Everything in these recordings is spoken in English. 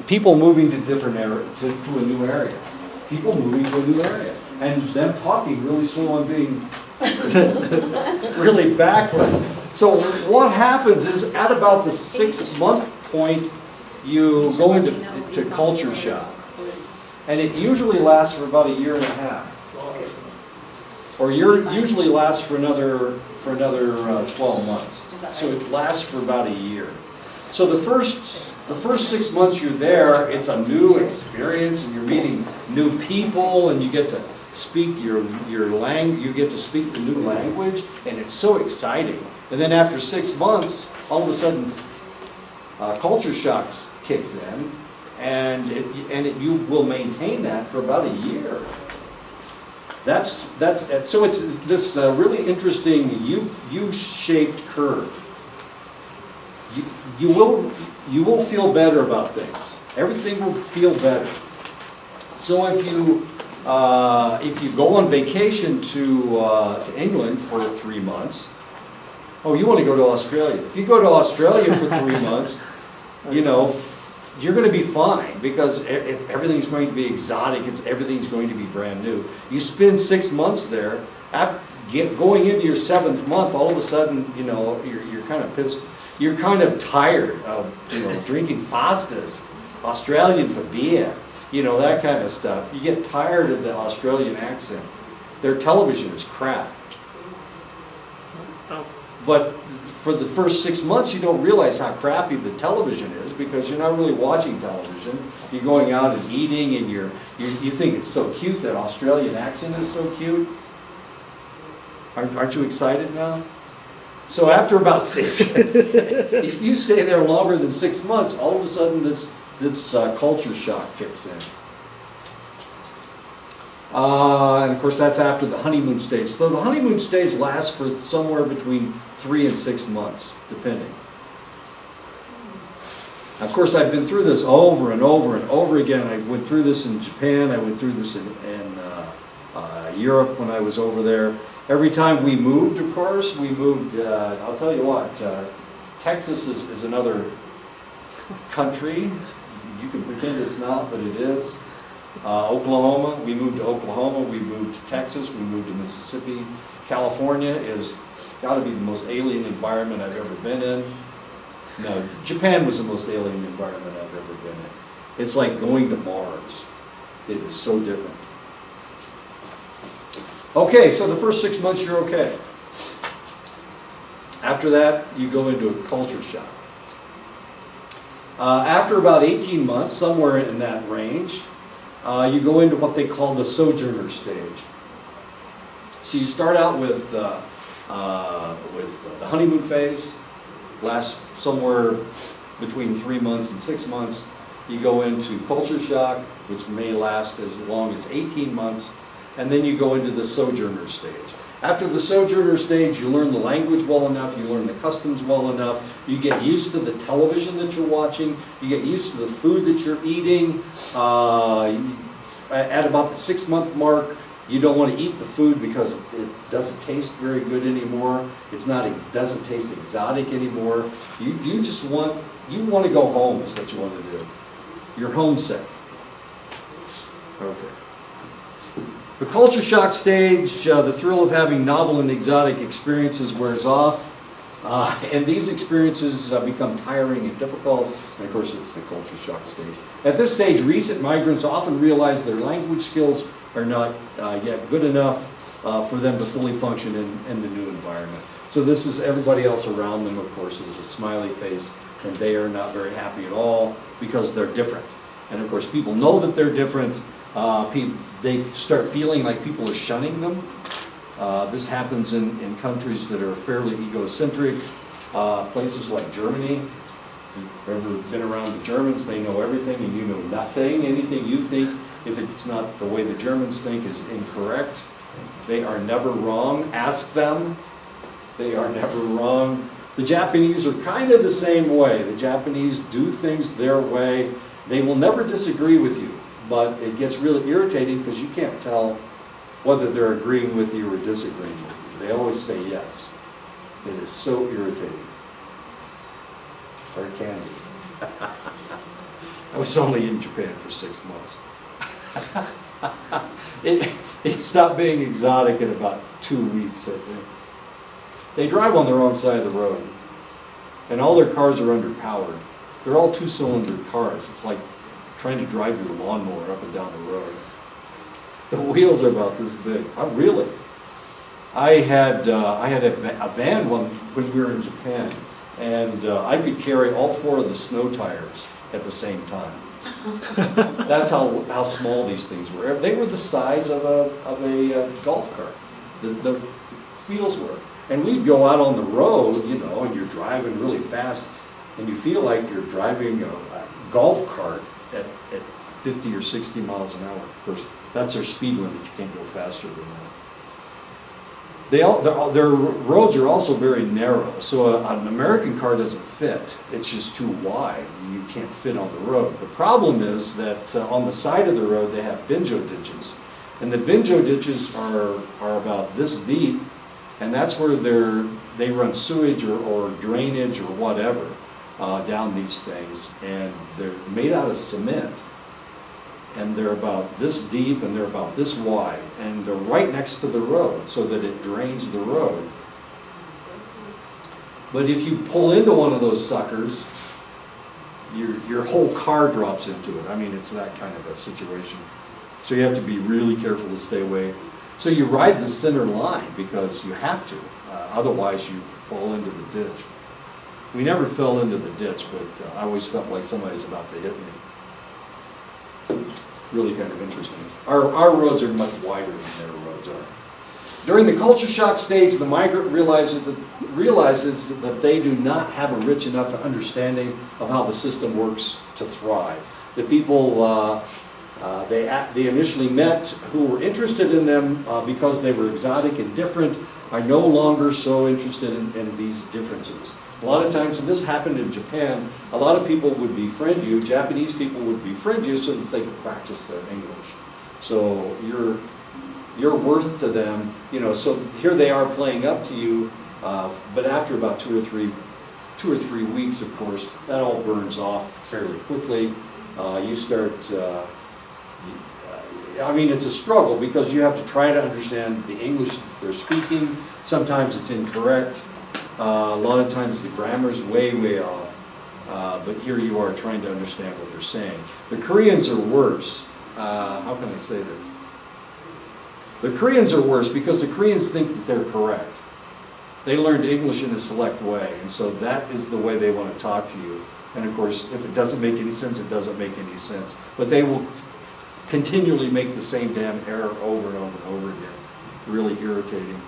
People moving to different area, to a new area. People moving to a new area. And them talking really slow and being really backward. So what happens is at about the 6-month point, you go into culture shock. And it usually lasts for about a year and a half. Or usually lasts for another 12 months. So it lasts for about a year. So the first 6 months you're there, it's a new experience, and you're meeting new people, and you get to speak your language. You get to speak the new language, and it's so exciting. And then after 6 months, all of a sudden, culture shock kicks in, and you will maintain that for about a year. So it's this really interesting U-shaped curve. You will feel better about things. Everything will feel better. So if you go on vacation to England for 3 months, you want to go to Australia. If you go to Australia for 3 months, you're going to be fine because everything's going to be exotic. Everything's going to be brand new. You spend 6 months there. Going into your 7th month, all of a sudden, you're kind of pissed. You're kind of tired of drinking fastas, Australian for beer, that kind of stuff. You get tired of the Australian accent. Their television is crap. But for the first 6 months, you don't realize how crappy the television is because you're not really watching television. You're going out and eating, and you think it's so cute. That Australian accent is so cute. Aren't you excited now? So after about if you stay there longer than 6 months, all of a sudden this culture shock kicks in. And of course that's after the honeymoon stage. So the honeymoon stage lasts for somewhere between 3 and 6 months, depending. Of course, I've been through this over and over and over again. I went through this in Japan. I went through this in Europe when I was over there. Every time we moved, of course, I'll tell you what, Texas is another country. You can pretend it's not, but it is. Oklahoma, we moved to Oklahoma, we moved to Texas, we moved to Mississippi. California is got to be the most alien environment I've ever been in. No, Japan was the most alien environment I've ever been in. It's like going to Mars. It is so different. Okay, so the first 6 months you're okay. After that, you go into a culture shock. After about 18 months, somewhere in that range, you go into what they call the Sojourner stage. So you start out with the honeymoon phase, lasts somewhere between 3 months and 6 months. You go into culture shock, which may last as long as 18 months, and then you go into the Sojourner stage. After the Sojourner stage, you learn the language well enough, you learn the customs well enough, you get used to the television that you're watching, you get used to the food that you're eating. At about the 6 month mark, you don't want to eat the food because it doesn't taste very good anymore. It doesn't taste exotic anymore. You want to go home is what you want to do. You're homesick. Okay. The culture shock stage, the thrill of having novel and exotic experiences wears off. And these experiences become tiring and difficult. And of course, it's the culture shock stage. At this stage, recent migrants often realize their language skills are not yet good enough for them to fully function in the new environment. So this is everybody else around them, of course, is a smiley face, and they are not very happy at all because they're different. And of course, people know that they're different. They start feeling like people are shunning them. This happens in countries that are fairly egocentric, places like Germany. If you've ever been around the Germans, they know everything and you know nothing. Anything you think, if it's not the way the Germans think, is incorrect. They are never wrong. Ask them. They are never wrong. The Japanese are kind of the same way. The Japanese do things their way. They will never disagree with you, but it gets really irritating because you can't tell whether they're agreeing with you or disagreeing with you. They always say yes. It is so irritating. Or it can be. I was only in Japan for 6 months. It stopped being exotic in about 2 weeks, I think. They drive on the wrong side of the road, and all their cars are underpowered. They're all two-cylinder cars. It's like trying to drive your lawnmower up and down the road. The wheels are about this big. Oh, really? I had a van when we were in Japan, and I could carry all 4 of the snow tires at the same time. That's how small these things were. They were the size of a golf cart. The wheels were. And we'd go out on the road, you know, and you're driving really fast, and you feel like you're driving a golf cart at 50 or 60 miles an hour. Of course, that's their speed limit. You can't go faster than that. Their roads are also very narrow, so an American car doesn't fit. It's just too wide. You can't fit on the road. The problem is that on the side of the road they have binjo ditches, and the binjo ditches are about this deep, and that's where they run sewage or drainage or whatever down these things, and they're made out of cement. And they're about this deep and they're about this wide, and they're right next to the road so that it drains the road. But if you pull into one of those suckers, your whole car drops into it. I mean, it's that kind of a situation. So you have to be really careful to stay away. So you ride the center line because you have to, otherwise you fall into the ditch. We never fell into the ditch, but I always felt like somebody's about to hit me. Really kind of interesting. Our roads are much wider than their roads are. During the culture shock stage, the migrant realizes that they do not have a rich enough understanding of how the system works to thrive. The people they initially met who were interested in them because they were exotic and different are no longer so interested in these differences. A lot of times, and this happened in Japan, a lot of people would befriend you, Japanese people would befriend you so that they could practice their English. So you're worth to them, you know, so here they are playing up to you, but after about two or three weeks, of course, that all burns off fairly quickly. You start, I mean, it's a struggle because you have to try to understand the English that they're speaking. Sometimes it's incorrect. A lot of times the grammar is way off, but here you are trying to understand what they're saying. The Koreans are worse. How can I say this? The Koreans are worse because the Koreans think that they're correct. They learned English in a select way, and so that is the way they want to talk to you. And of course, if it doesn't make any sense, it doesn't make any sense. But they will continually make the same damn error over and over and over again. Really irritating.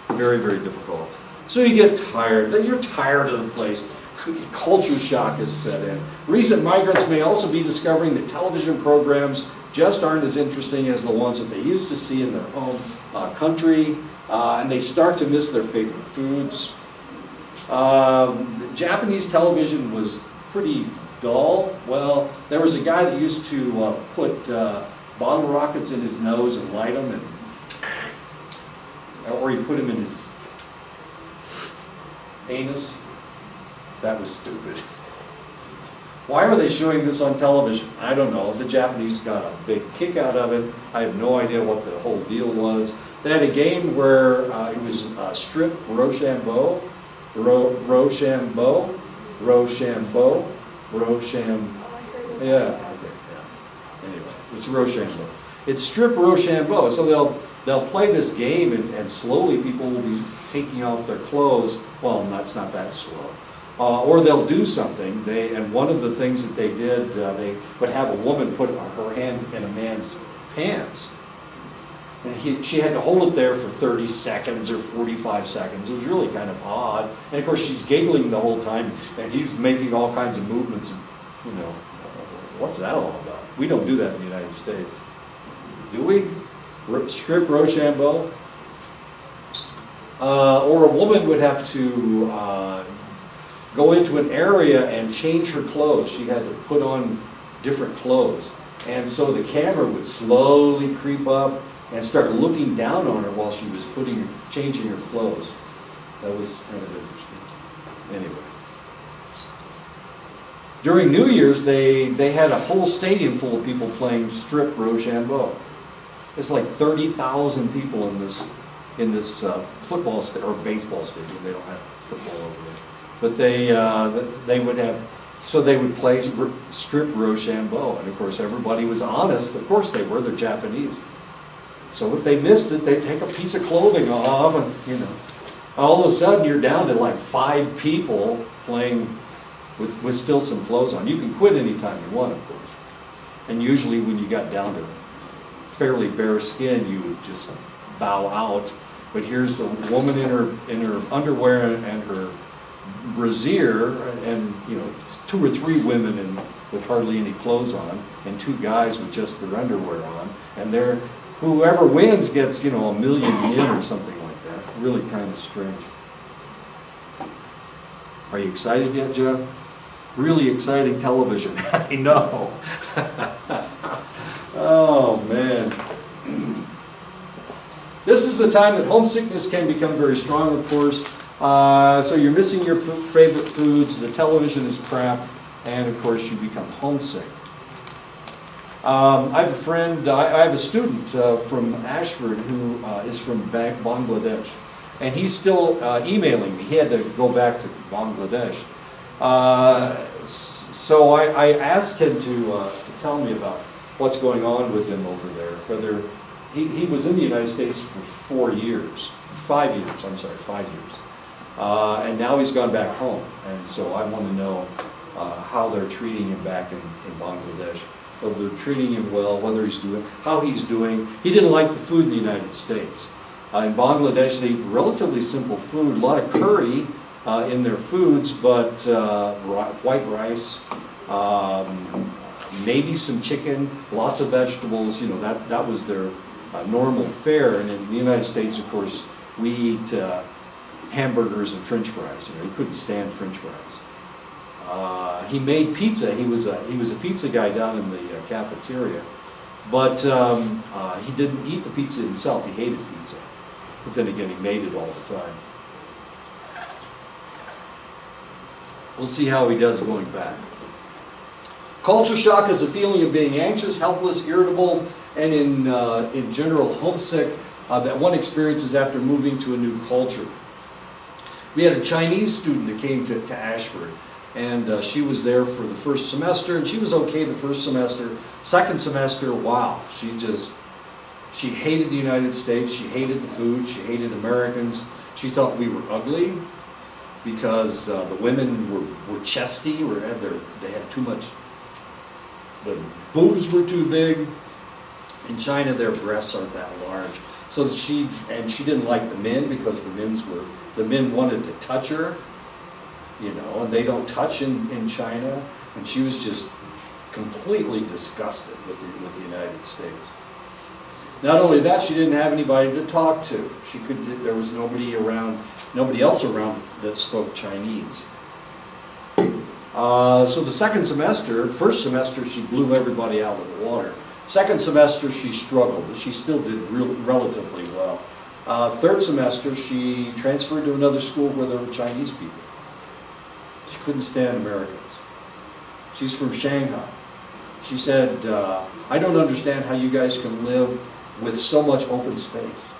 Very difficult. So you get tired. Then you're tired of the place. Culture shock has set in. Recent migrants may also be discovering that television programs just aren't as interesting as the ones that they used to see in their home country, and they start to miss their favorite foods. Japanese television was pretty dull. Well, there was a guy that used to put bottle rockets in his nose and light them, or he put them in his anus. That was stupid. Why are they showing this on television? I don't know. The Japanese got a big kick out of it. I have no idea what the whole deal was. They had a game where it was strip Rochambeau. Rochambeau. Yeah. Okay. Yeah. Anyway, it's Rochambeau. It's strip Rochambeau. So they'll play this game, and slowly people will be taking off their clothes. Well, that's not that slow. Or they'll do something. And one of the things that they did, they would have a woman put her hand in a man's pants. And she had to hold it there for 30 seconds or 45 seconds. It was really kind of odd. And of course, she's giggling the whole time, and he's making all kinds of movements. You know, what's that all about? We don't do that in the United States. Do we? Strip Rochambeau? Or a woman would have to go into an area and change her clothes. She had to put on different clothes. And so the camera would slowly creep up and start looking down on her while she was changing her clothes. That was kind of interesting. Anyway. during New Year's, they had a whole stadium full of people playing strip Rochambeau. It's like 30,000 people in this football or baseball stadium. They don't have football over there, but they would have. So they would play strip Rochambeau, and of course everybody was honest. Of course they were. They're Japanese. So if they missed it, they'd take a piece of clothing off, and all of a sudden you're down to like 5 people playing with still some clothes on. You can quit anytime you want, of course. And usually when you got down to fairly bare skin, you would just bow out. But here's the woman in her underwear and her brassiere, and 2 or 3 women with hardly any clothes on, and 2 guys with just their underwear on, and whoever wins gets $1 million yen or something like that. Really kind of strange. Are you excited yet, Jeff? Really exciting television. I know. Oh man. This is the time that homesickness can become very strong, of course. So you're missing your favorite foods, the television is crap, and of course you become homesick. I have a friend, I have a student from Ashford who is from Bangladesh, and he's still emailing me. He had to go back to Bangladesh. So I asked him to tell me about what's going on with him over there. Whether he was in the United States for 5 years, and now he's gone back home. And so I want to know how they're treating him back in Bangladesh. Whether they're treating him well, how he's doing. He didn't like the food in the United States. In Bangladesh, they eat relatively simple food, a lot of curry in their foods, but white rice, maybe some chicken, lots of vegetables. That was their normal fare. And in the United States, of course, we eat hamburgers and French fries. He couldn't stand French fries. He made pizza. He was a pizza guy down in the cafeteria, but he didn't eat the pizza himself. He hated pizza, but then again, he made it all the time. We'll see how he does going back. Culture shock is a feeling of being anxious, helpless, irritable, and in general homesick that one experiences after moving to a new culture. We had a Chinese student that came to Ashford, and she was there for the first semester, and she was okay the first semester. Second semester, wow, she hated the United States, she hated the food, she hated Americans. She thought we were ugly because the women were chesty, they had too much, the boobs were too big. In China, their breasts aren't that large. So she didn't like the men because the men wanted to touch her, and they don't touch in China. And she was just completely disgusted with the United States. Not only that, she didn't have anybody to talk to. There was nobody else around that spoke Chinese. So the first semester she blew everybody out of the water. Second semester she struggled, but she still did relatively well. Third semester she transferred to another school where there were Chinese people. She couldn't stand Americans. She's from Shanghai. She said, I don't understand how you guys can live with so much open space.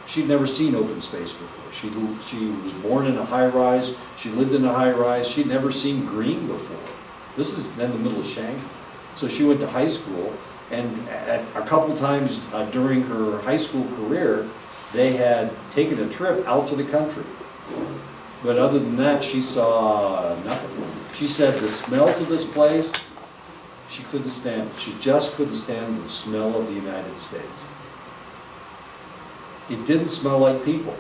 She'd never seen open space before. She was born in a high-rise. She lived in a high-rise. She'd never seen green before. This is in the middle of Shanghai. So she went to high school, and a couple times during her high school career, they had taken a trip out to the country. But other than that, she saw nothing. She said the smells of this place, she couldn't stand it. She just couldn't stand the smell of the United States. It didn't smell like people.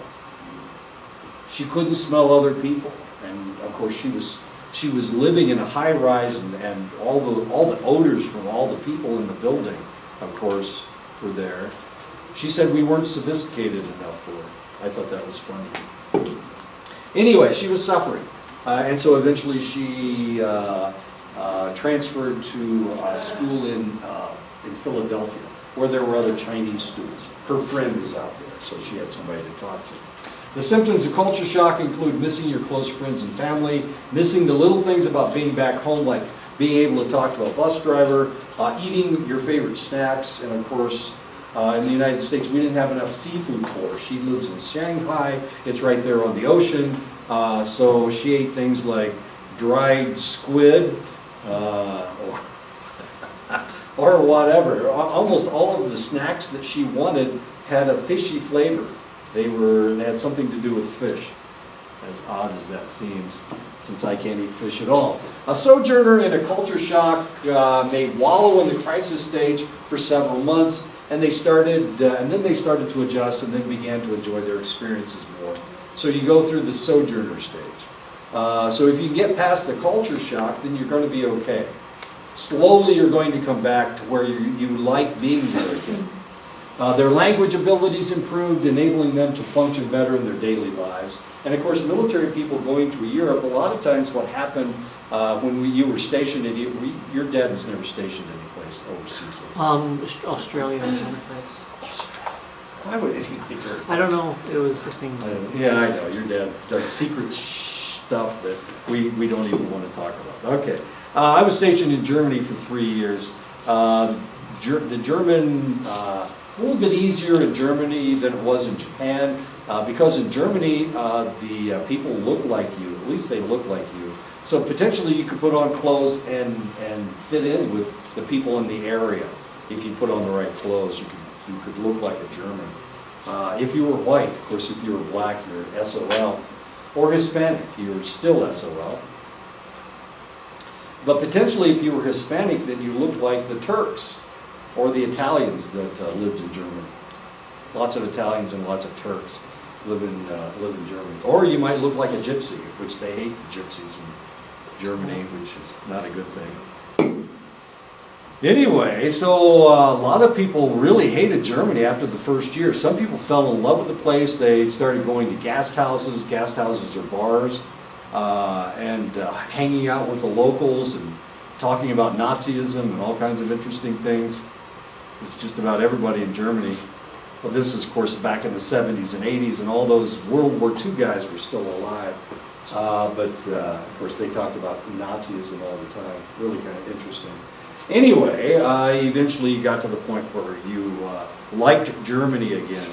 She couldn't smell other people. And of course she was living in a high rise, and all the odors from all the people in the building, of course, were there. She said we weren't sophisticated enough for her. I thought that was funny. Anyway, she was suffering. And so eventually she transferred to a school in Philadelphia, where there were other Chinese students. Her friend was out there, so she had somebody to talk to. The symptoms of culture shock include missing your close friends and family, missing the little things about being back home, like being able to talk to a bus driver, eating your favorite snacks, and of course, in the United States, we didn't have enough seafood for her. She lives in Shanghai. It's right there on the ocean. So she ate things like dried squid or whatever. Almost all of the snacks that she wanted had a fishy flavor. They had something to do with fish, as odd as that seems, since I can't eat fish at all. A sojourner in a culture shock may wallow in the crisis stage for several months, and then they started to adjust and then began to enjoy their experiences more. So you go through the sojourner stage. So if you get past the culture shock, then you're going to be okay. Slowly you're going to come back to where you like being there again. Their language abilities improved, enabling them to function better in their daily lives. And of course, military people going to Europe, a lot of times what happened when you were stationed in your dad was never stationed anyplace overseas. Australia was one place. Australia. Why would anybody do it? I don't know. It was a thing. Yeah, I know. Your dad does secret stuff that we don't even want to talk about. Okay. I was stationed in Germany for 3 years. The German, a little bit easier in Germany than it was in Japan, because in Germany, the people look like you. At least they look like you. So potentially you could put on clothes and fit in with the people in the area. If you put on the right clothes, you could look like a German. If you were white, of course, if you were black, you're SOL. Or Hispanic, you're still SOL. But potentially if you were Hispanic, then you looked like the Turks or the Italians that lived in Germany. Lots of Italians and lots of Turks live in Germany. Or you might look like a gypsy, which they hate the gypsies in Germany, which is not a good thing. Anyway, so a lot of people really hated Germany after the first year. Some people fell in love with the place. They started going to guest houses. Guest houses are bars. And hanging out with the locals and talking about Nazism and all kinds of interesting things. It's just about everybody in Germany. Well, this is, of course, back in the 70s and 80s, and all those World War II guys were still alive. But of course, they talked about Nazism all the time. Really kind of interesting. Anyway, eventually you got to the point where you liked Germany again.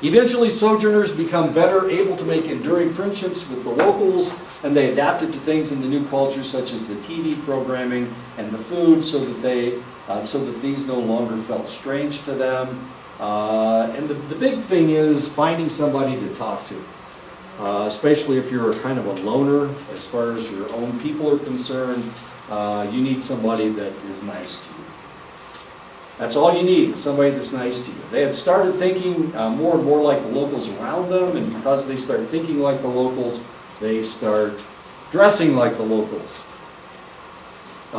Eventually, sojourners become better able to make enduring friendships with the locals, and they adapted to things in the new culture, such as the TV programming and the food, so that these no longer felt strange to them. And the big thing is finding somebody to talk to, especially if you're a kind of a loner as far as your own people are concerned. You need somebody that is nice to you. That's all you need, somebody that's nice to you. They had started thinking more and more like the locals around them, and because they start thinking like the locals, they start dressing like the locals.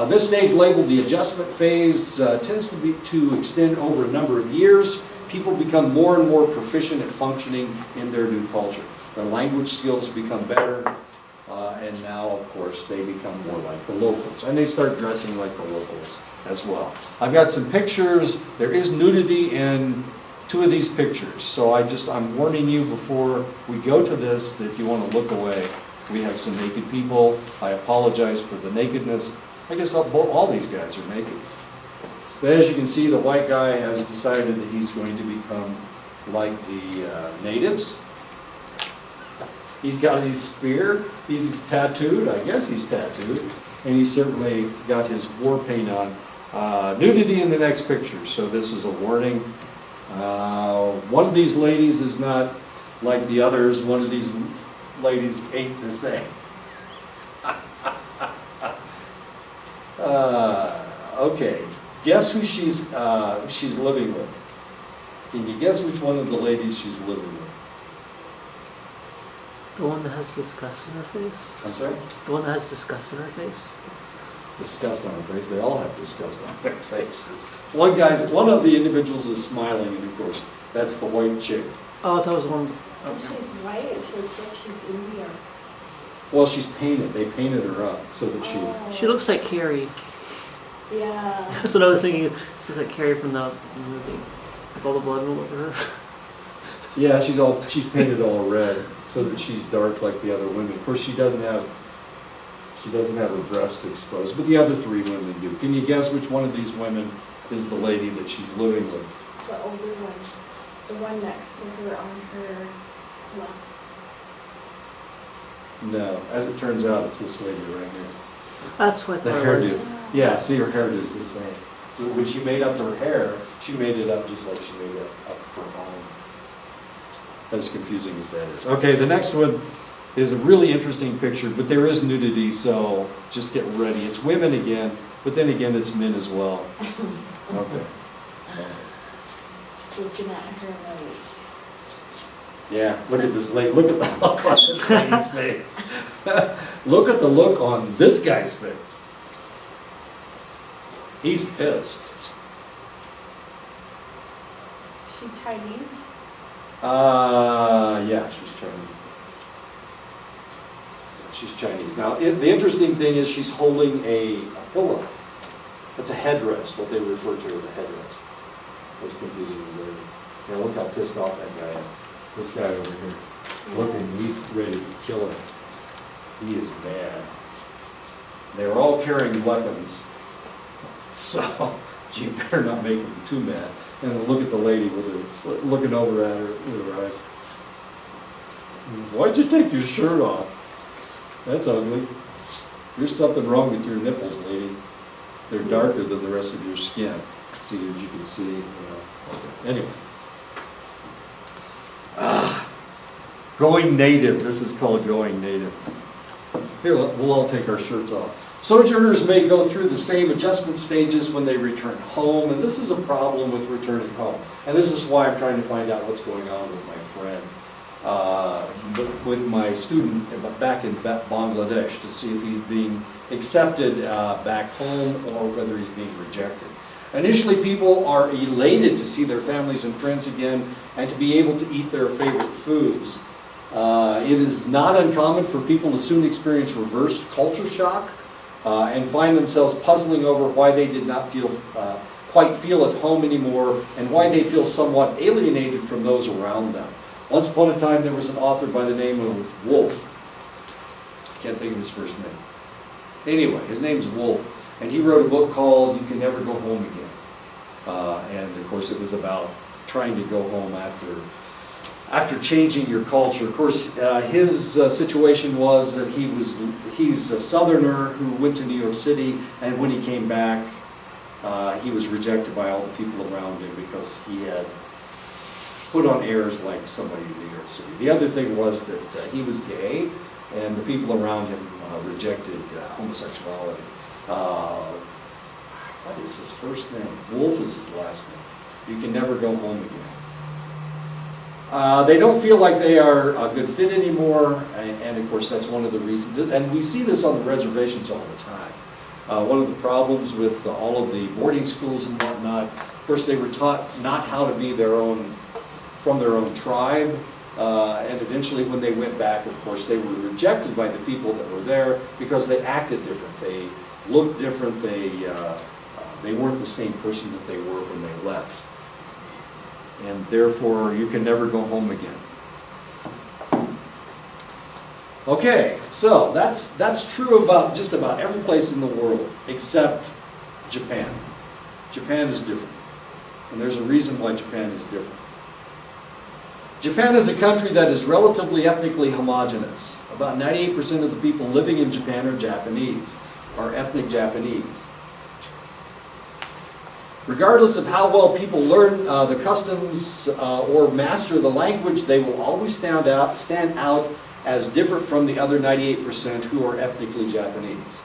This stage, labeled the adjustment phase, tends to extend over a number of years. People become more and more proficient at functioning in their new culture. Their language skills become better, and now, of course, they become more like the locals. And they start dressing like the locals as well. I've got some pictures. There is nudity in 2 of these pictures. So I'm warning you before we go to this that if you want to look away, we have some naked people. I apologize for the nakedness. I guess all these guys are naked. But as you can see, the white guy has decided that he's going to become like the natives. He's got his spear. He's tattooed. I guess he's tattooed. And he's certainly got his war paint on. Nudity in the next picture. So this is a warning. One of these ladies is not like the others. One of these ladies ain't the same. Okay. Guess who she's living with? Can you guess which one of the ladies she's living with? The one that has disgust in her face? I'm sorry? The one that has disgust in her face? Disgust on her face. They all have disgust on their faces. One of the individuals is smiling, and of course, that's the white chick. Oh, that was one. And she's white. She looks like she's Indian. Well, she's painted. They painted her up so that she... She looks like Carrie. Yeah. That's what I was thinking. She looks like Carrie from the movie. With all the blood all over her. Yeah, she's painted all red so that she's dark like the other women. Of course, she doesn't have her breast exposed, but the other three women do. Can you guess which one of these women is the lady that she's living with? The older one, the one next to her on her left. No, as it turns out, it's this lady right here. That's what The that hairdo. was. Yeah, see, her hairdo's the same. So when she made up her hair, she made it up just like she made up her home. As confusing as that is. Okay, the next one is a really interesting picture, but there is nudity, so just get ready. It's women again, but then again, it's men as well. Okay. Just looking at her like, Yeah, look at this lady. Look at the look on this lady's face. Look at the look on this guy's face. He's pissed. is she Chinese? Yeah, she's Chinese. She's Chinese. Now, the interesting thing is she's holding a pillow. That's a headrest, what they refer to as a headrest. As confusing as that is. Now, look how pissed off that guy is. This guy over here. Looking, he's ready to kill her. He is mad. They were all carrying weapons. So, you better not make him too mad. And look at the lady with her, looking over at her with her eyes. Why'd you take your shirt off? That's ugly. There's something wrong with your nipples, lady. They're darker than the rest of your skin. See, as you can see, you know. Okay. Anyway. Going native. This is called going native. Here, we'll all take our shirts off. Sojourners may go through the same adjustment stages when they return home, and this is a problem with returning home. And this is why I'm trying to find out what's going on with my friend, with my student back in Bangladesh, to see if he's being accepted back home or whether he's being rejected. Initially, people are elated to see their families and friends again and to be able to eat their favorite foods. It is not uncommon for people to soon experience reverse culture shock and find themselves puzzling over why they did not quite feel at home anymore and why they feel somewhat alienated from those around them. Once upon a time, there was an author by the name of Wolf. Can't think of his first name. Anyway, his name's Wolf, and he wrote a book called You Can Never Go Home Again. And of course, it was about trying to go home after changing your culture. Of course, his situation was that he's a Southerner who went to New York City, and when he came back, he was rejected by all the people around him because he had put on airs like somebody in New York City. The other thing was that he was gay, and the people around him rejected homosexuality. What is his first name? Wolf is his last name. You can never go home again. They don't feel like they are a good fit anymore, and of course that's one of the reasons. And we see this on the reservations all the time. One of the problems with all of the boarding schools and whatnot, first they were taught not how to be from their own tribe, and eventually when they went back, of course, they were rejected by the people that were there because they acted different. They looked different. They weren't the same person that they were when they left. And therefore, you can never go home again. Okay, so that's true about just about every place in the world except Japan. Japan is different. And there's a reason why Japan is different. Japan is a country that is relatively ethnically homogeneous. About 98% of the people living in Japan are Japanese, are ethnic Japanese. Regardless of how well people learn the customs or master the language, they will always stand out as different from the other 98% who are ethnically Japanese.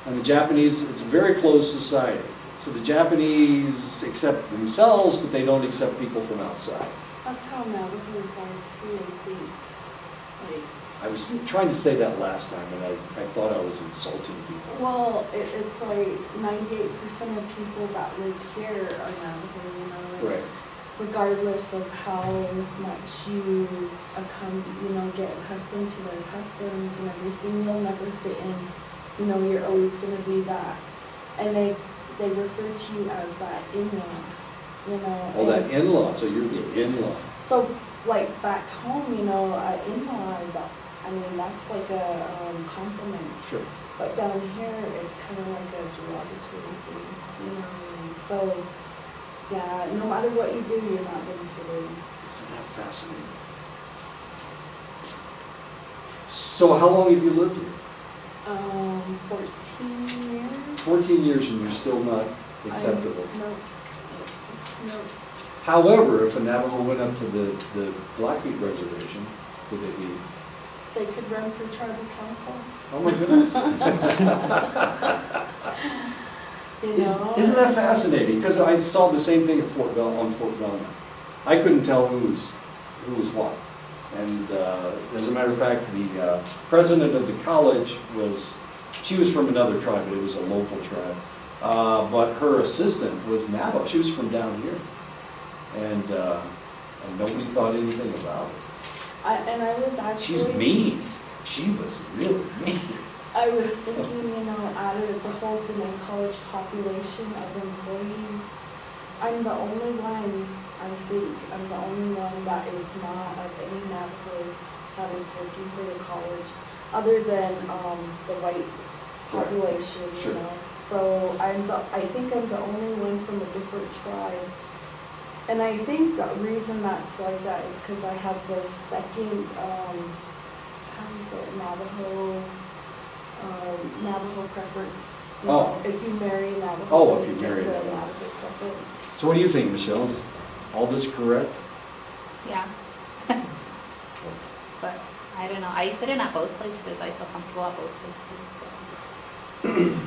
And the Japanese, it's a very closed society. So the Japanese accept themselves, but they don't accept people from outside. That's how Navajos are too, I think. Like, I was trying to say that last time, and I thought I was insulting people. well, it's like 98% of people that live here are Navajo, you know, like, Right. regardless of how much you get accustomed to their customs and everything, you'll never fit in. You know, you're always going to be that. And they refer to you as that Inwa. you know. Oh, that and in-law, so you're the in-law. so like back home, you know, in-law, I mean, that's like a compliment. Sure. But down here, it's kind of like a derogatory thing, you know. And so, yeah, no matter what you do, you're not gonna fit in. Isn't that fascinating? So how long have you lived here? 14 years. 14 years and you're still not acceptable. No, no. However, if a Navajo went up to the Blackfeet Reservation, would they be? They could run for tribal council. Oh my goodness. You know. Isn't that fascinating? Because I saw the same thing at Fort Belknap. I couldn't tell who was what. And as a matter of fact, the president of the college she was from another tribe, but it was a local tribe. But her assistant was Navajo. She was from down here. And nobody thought anything about it. I was actually. She's mean. She was really mean. I was thinking, you know, out of the whole Deneen College population of employees, I'm the only one, I think, I'm the only one that is not of any Navajo that is working for the college, other than the white population, Right. Sure. you know. So I think I'm the only one from a different tribe. And I think the reason that's like that is because I have the second, how do you say it, Navajo preference. You Oh. know, if you marry a Navajo, Oh, if you you get marry the a Navajo. Navajo preference. So what do you think, Michelle? Is all this correct? Yeah. But I don't know. I fit in at both places. I feel comfortable at both places. So.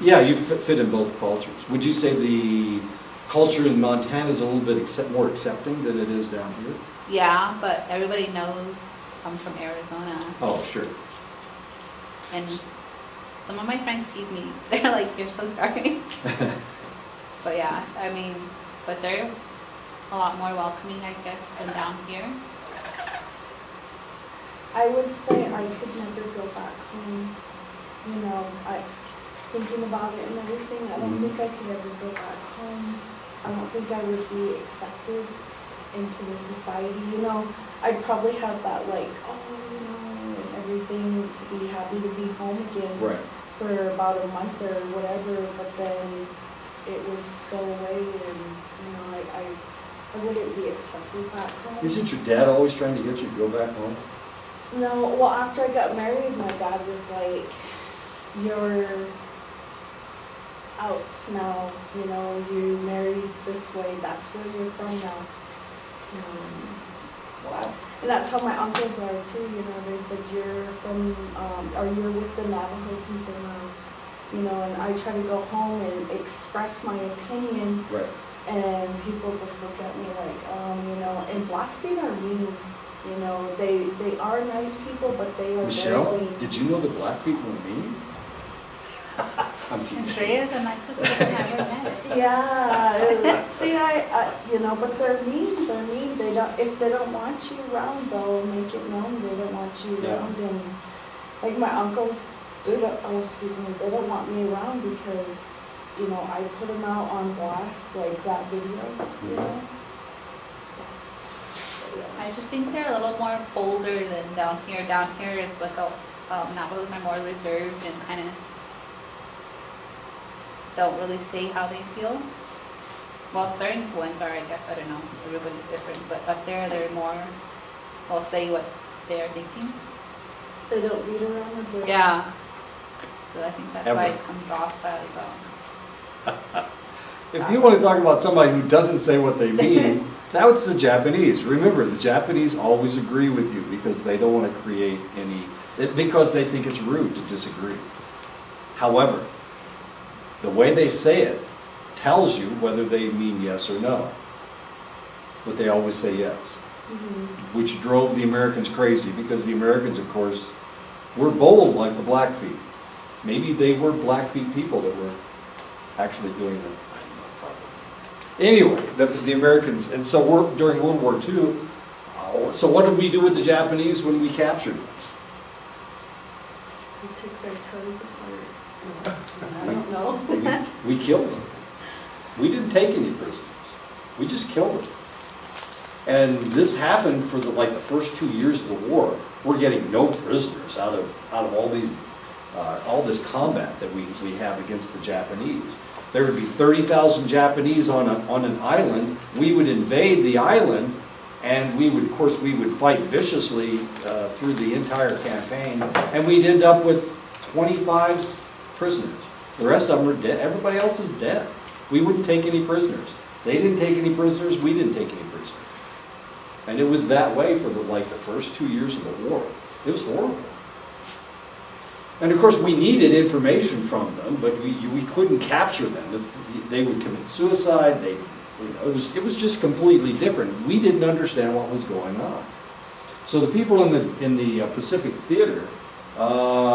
Yeah, you fit in both cultures. Would you say the culture in Montana is a little bit more accepting than it is down here? Yeah, but everybody knows I'm from Arizona. Oh, sure. And some of my friends tease me. They're like, "You're so dark." But yeah, I mean, but they're a lot more welcoming, I guess, than down here. I would say I could never go back home. You know, thinking about it and everything, I don't think I could ever go back home. I don't think I would be accepted into the society. You know, I'd probably have that like, oh, you know, and everything to be happy to be home again Right. for about a month or whatever, but then it would go away and, you know, I wouldn't be accepted back home. Isn't your dad always trying to get you to go back home? No, well, after I got married, my dad was like, you're out now, you know, you married this way, that's where you're from now. Wow. And that's how my uncles are too, you know, they said you're from, or you're with the Navajo people now. You know, and I try to go home and express my opinion, Right. and people just look at me like, you know, and Blackfeet are mean. You know, they are nice people, but they are Michelle, very mean. did you know the Blackfeet were mean? I'm teasing. Andrea is the nicest person I've ever met. Yeah, see, I, you know, but they're mean. They're mean. They don't. If they don't want you around, they'll make it known they don't want you Yeah. around. And like my uncles, they don't. Oh, excuse me. They don't want me around because, you know, I put them out on blast, like that video. You know. I just think they're a little more bolder than down here. Down here, it's like Navajos are more reserved and kind of don't really say how they feel. Well, certain ones are, I guess. I don't know. Everybody's different. But up there, they're more, well, say what they are thinking. They don't beat around the bush. Yeah. So I think that's why Ever. it comes off as If you want to talk about somebody who doesn't say what they mean, that's the Japanese. Remember, the Japanese always agree with you because they don't want to create because they think it's rude to disagree. However, the way they say it tells you whether they mean yes or no. But they always say yes, which drove the Americans crazy because the Americans, of course, were bold like the Blackfeet. Maybe they were Blackfeet people that were actually doing it. Anyway, the Americans, and so during World War II, so what did we do with the Japanese when we captured them? We took their toes apart. I don't know. We killed them. We didn't take any prisoners. We just killed them. And this happened for the first 2 years of the war. We're getting no prisoners out of all this combat that we have against the Japanese. There would be 30,000 Japanese on an island. We would invade the island, and we would fight viciously through the entire campaign, and we'd end up with 25 prisoners. The rest of them are dead. Everybody else is dead. We wouldn't take any prisoners. They didn't take any prisoners. We didn't take any prisoners. And it was that way for the first 2 years of the war. It was horrible. And of course, we needed information from them, but we couldn't capture them. If they would commit suicide. It was just completely different. We didn't understand what was going on. So the people in the Pacific Theater,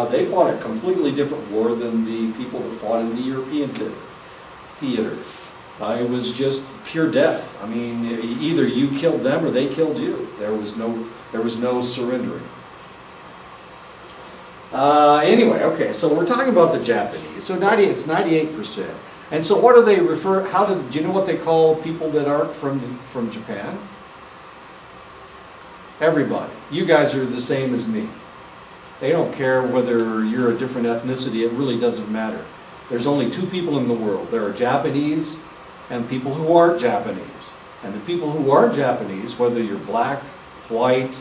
they fought a completely different war than the people that fought in the European theater. It was just pure death. I mean, either you killed them or they killed you. There was no surrendering. Anyway, okay, so we're talking about the Japanese. So it's 98%. And so what do they refer, do you know what they call people that aren't from Japan? Everybody. You guys are the same as me. They don't care whether you're a different ethnicity, it really doesn't matter. There's only two people in the world. There are Japanese and people who aren't Japanese. And the people who are Japanese, whether you're black, white,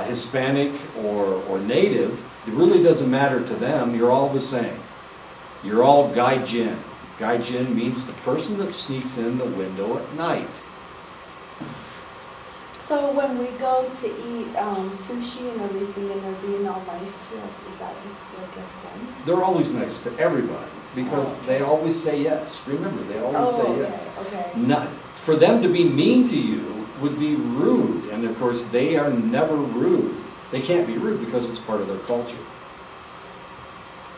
Hispanic, or native, it really doesn't matter to them. You're all the same. You're all gaijin. Gaijin means the person that sneaks in the window at night. So when we go to eat sushi and everything and they're being all nice to us, is that just like a friend? They're always nice to everybody because they always say yes. Remember, they always say yes. Okay. Not, for them to be mean to you would be rude, and of course they are never rude. They can't be rude because it's part of their culture.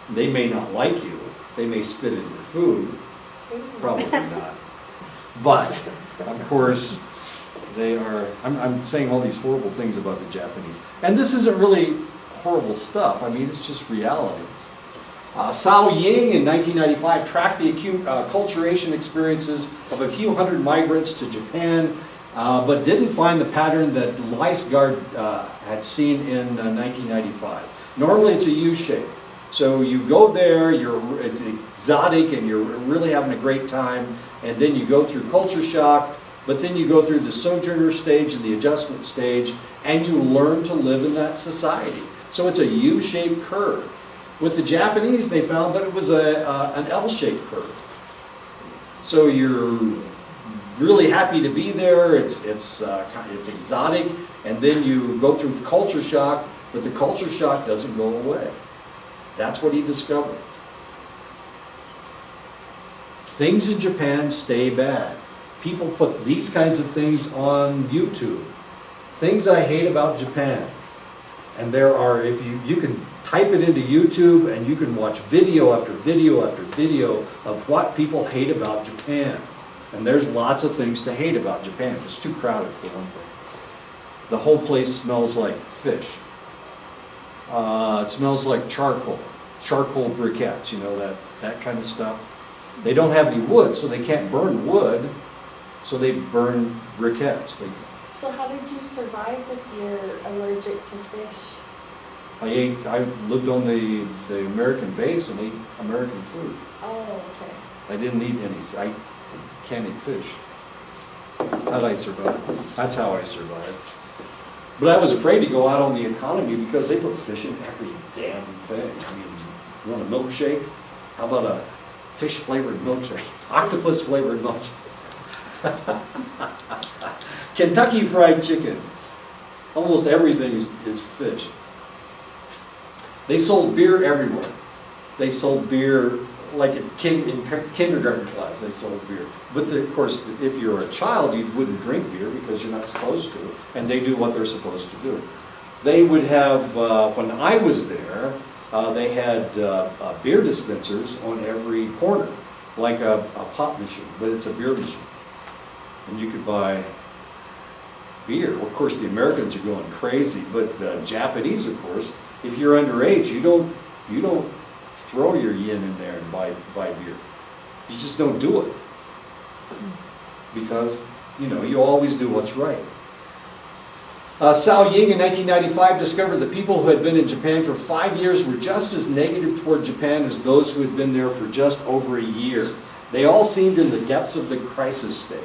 They may not like you. They may spit in your food. Probably not. But, of course, they are, I'm saying all these horrible things about the Japanese. And this isn't really horrible stuff. I mean, it's just reality. Sao Ying in 1995 tracked the acculturation experiences of a few hundred migrants to Japan, but didn't find the pattern that Leisgard had seen in 1995. Normally it's a U-shape. So you go there, it's exotic and you're really having a great time, and then you go through culture shock, but then you go through the sojourner stage and the adjustment stage, and you learn to live in that society. So it's a U-shaped curve. With the Japanese, they found that it was an L-shaped curve. So you're really happy to be there, it's exotic, and then you go through culture shock, but the culture shock doesn't go away. That's what he discovered. Things in Japan stay bad. People put these kinds of things on YouTube. Things I hate about Japan. And there are, if you can type it into YouTube and you can watch video after video after video of what people hate about Japan. And there's lots of things to hate about Japan. It's too crowded for one thing. The whole place smells like fish. It smells like charcoal briquettes, you know, that kind of stuff. They don't have any wood, so they can't burn wood, so they burn briquettes. So how did you survive if you're allergic to fish? I lived on the American base and ate American food. Oh, okay. I didn't eat any, I can't eat fish. How did I survive? That's how I survived. But I was afraid to go out on the economy because they put fish in every damn thing. I mean, you want a milkshake? How about a fish-flavored milkshake? Octopus-flavored milkshake. Kentucky Fried Chicken. Almost everything is fish. They sold beer everywhere. They sold beer like in kindergarten class, they sold beer. But of course, if you're a child, you wouldn't drink beer because you're not supposed to, and they do what they're supposed to do. They would have, when I was there, they had beer dispensers on every corner, like a pop machine, but it's a beer machine. And you could buy beer. Of course, the Americans are going crazy, but the Japanese, of course, if you're underage, you don't throw your yen in there and buy beer. You just don't do it. because, you always do what's right. Sao Ying in 1995 discovered that people who had been in Japan for 5 years were just as negative toward Japan as those who had been there for just over a year. They all seemed in the depths of the crisis stage.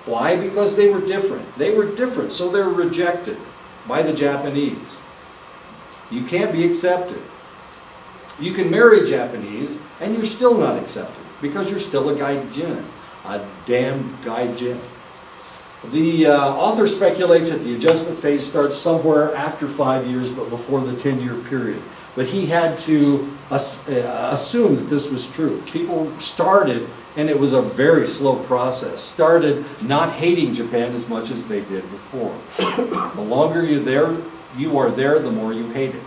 Why? Because they were different. They were different, so they're rejected by the Japanese. You can't be accepted. You can marry Japanese, and you're still not accepted, because you're still a gaijin, a damn gaijin. The author speculates that the adjustment phase starts somewhere after 5 years, but before the 10-year period. But he had to assume that this was true. People started, and it was a very slow process, started not hating Japan as much as they did before. The longer you are there, the more you hate it.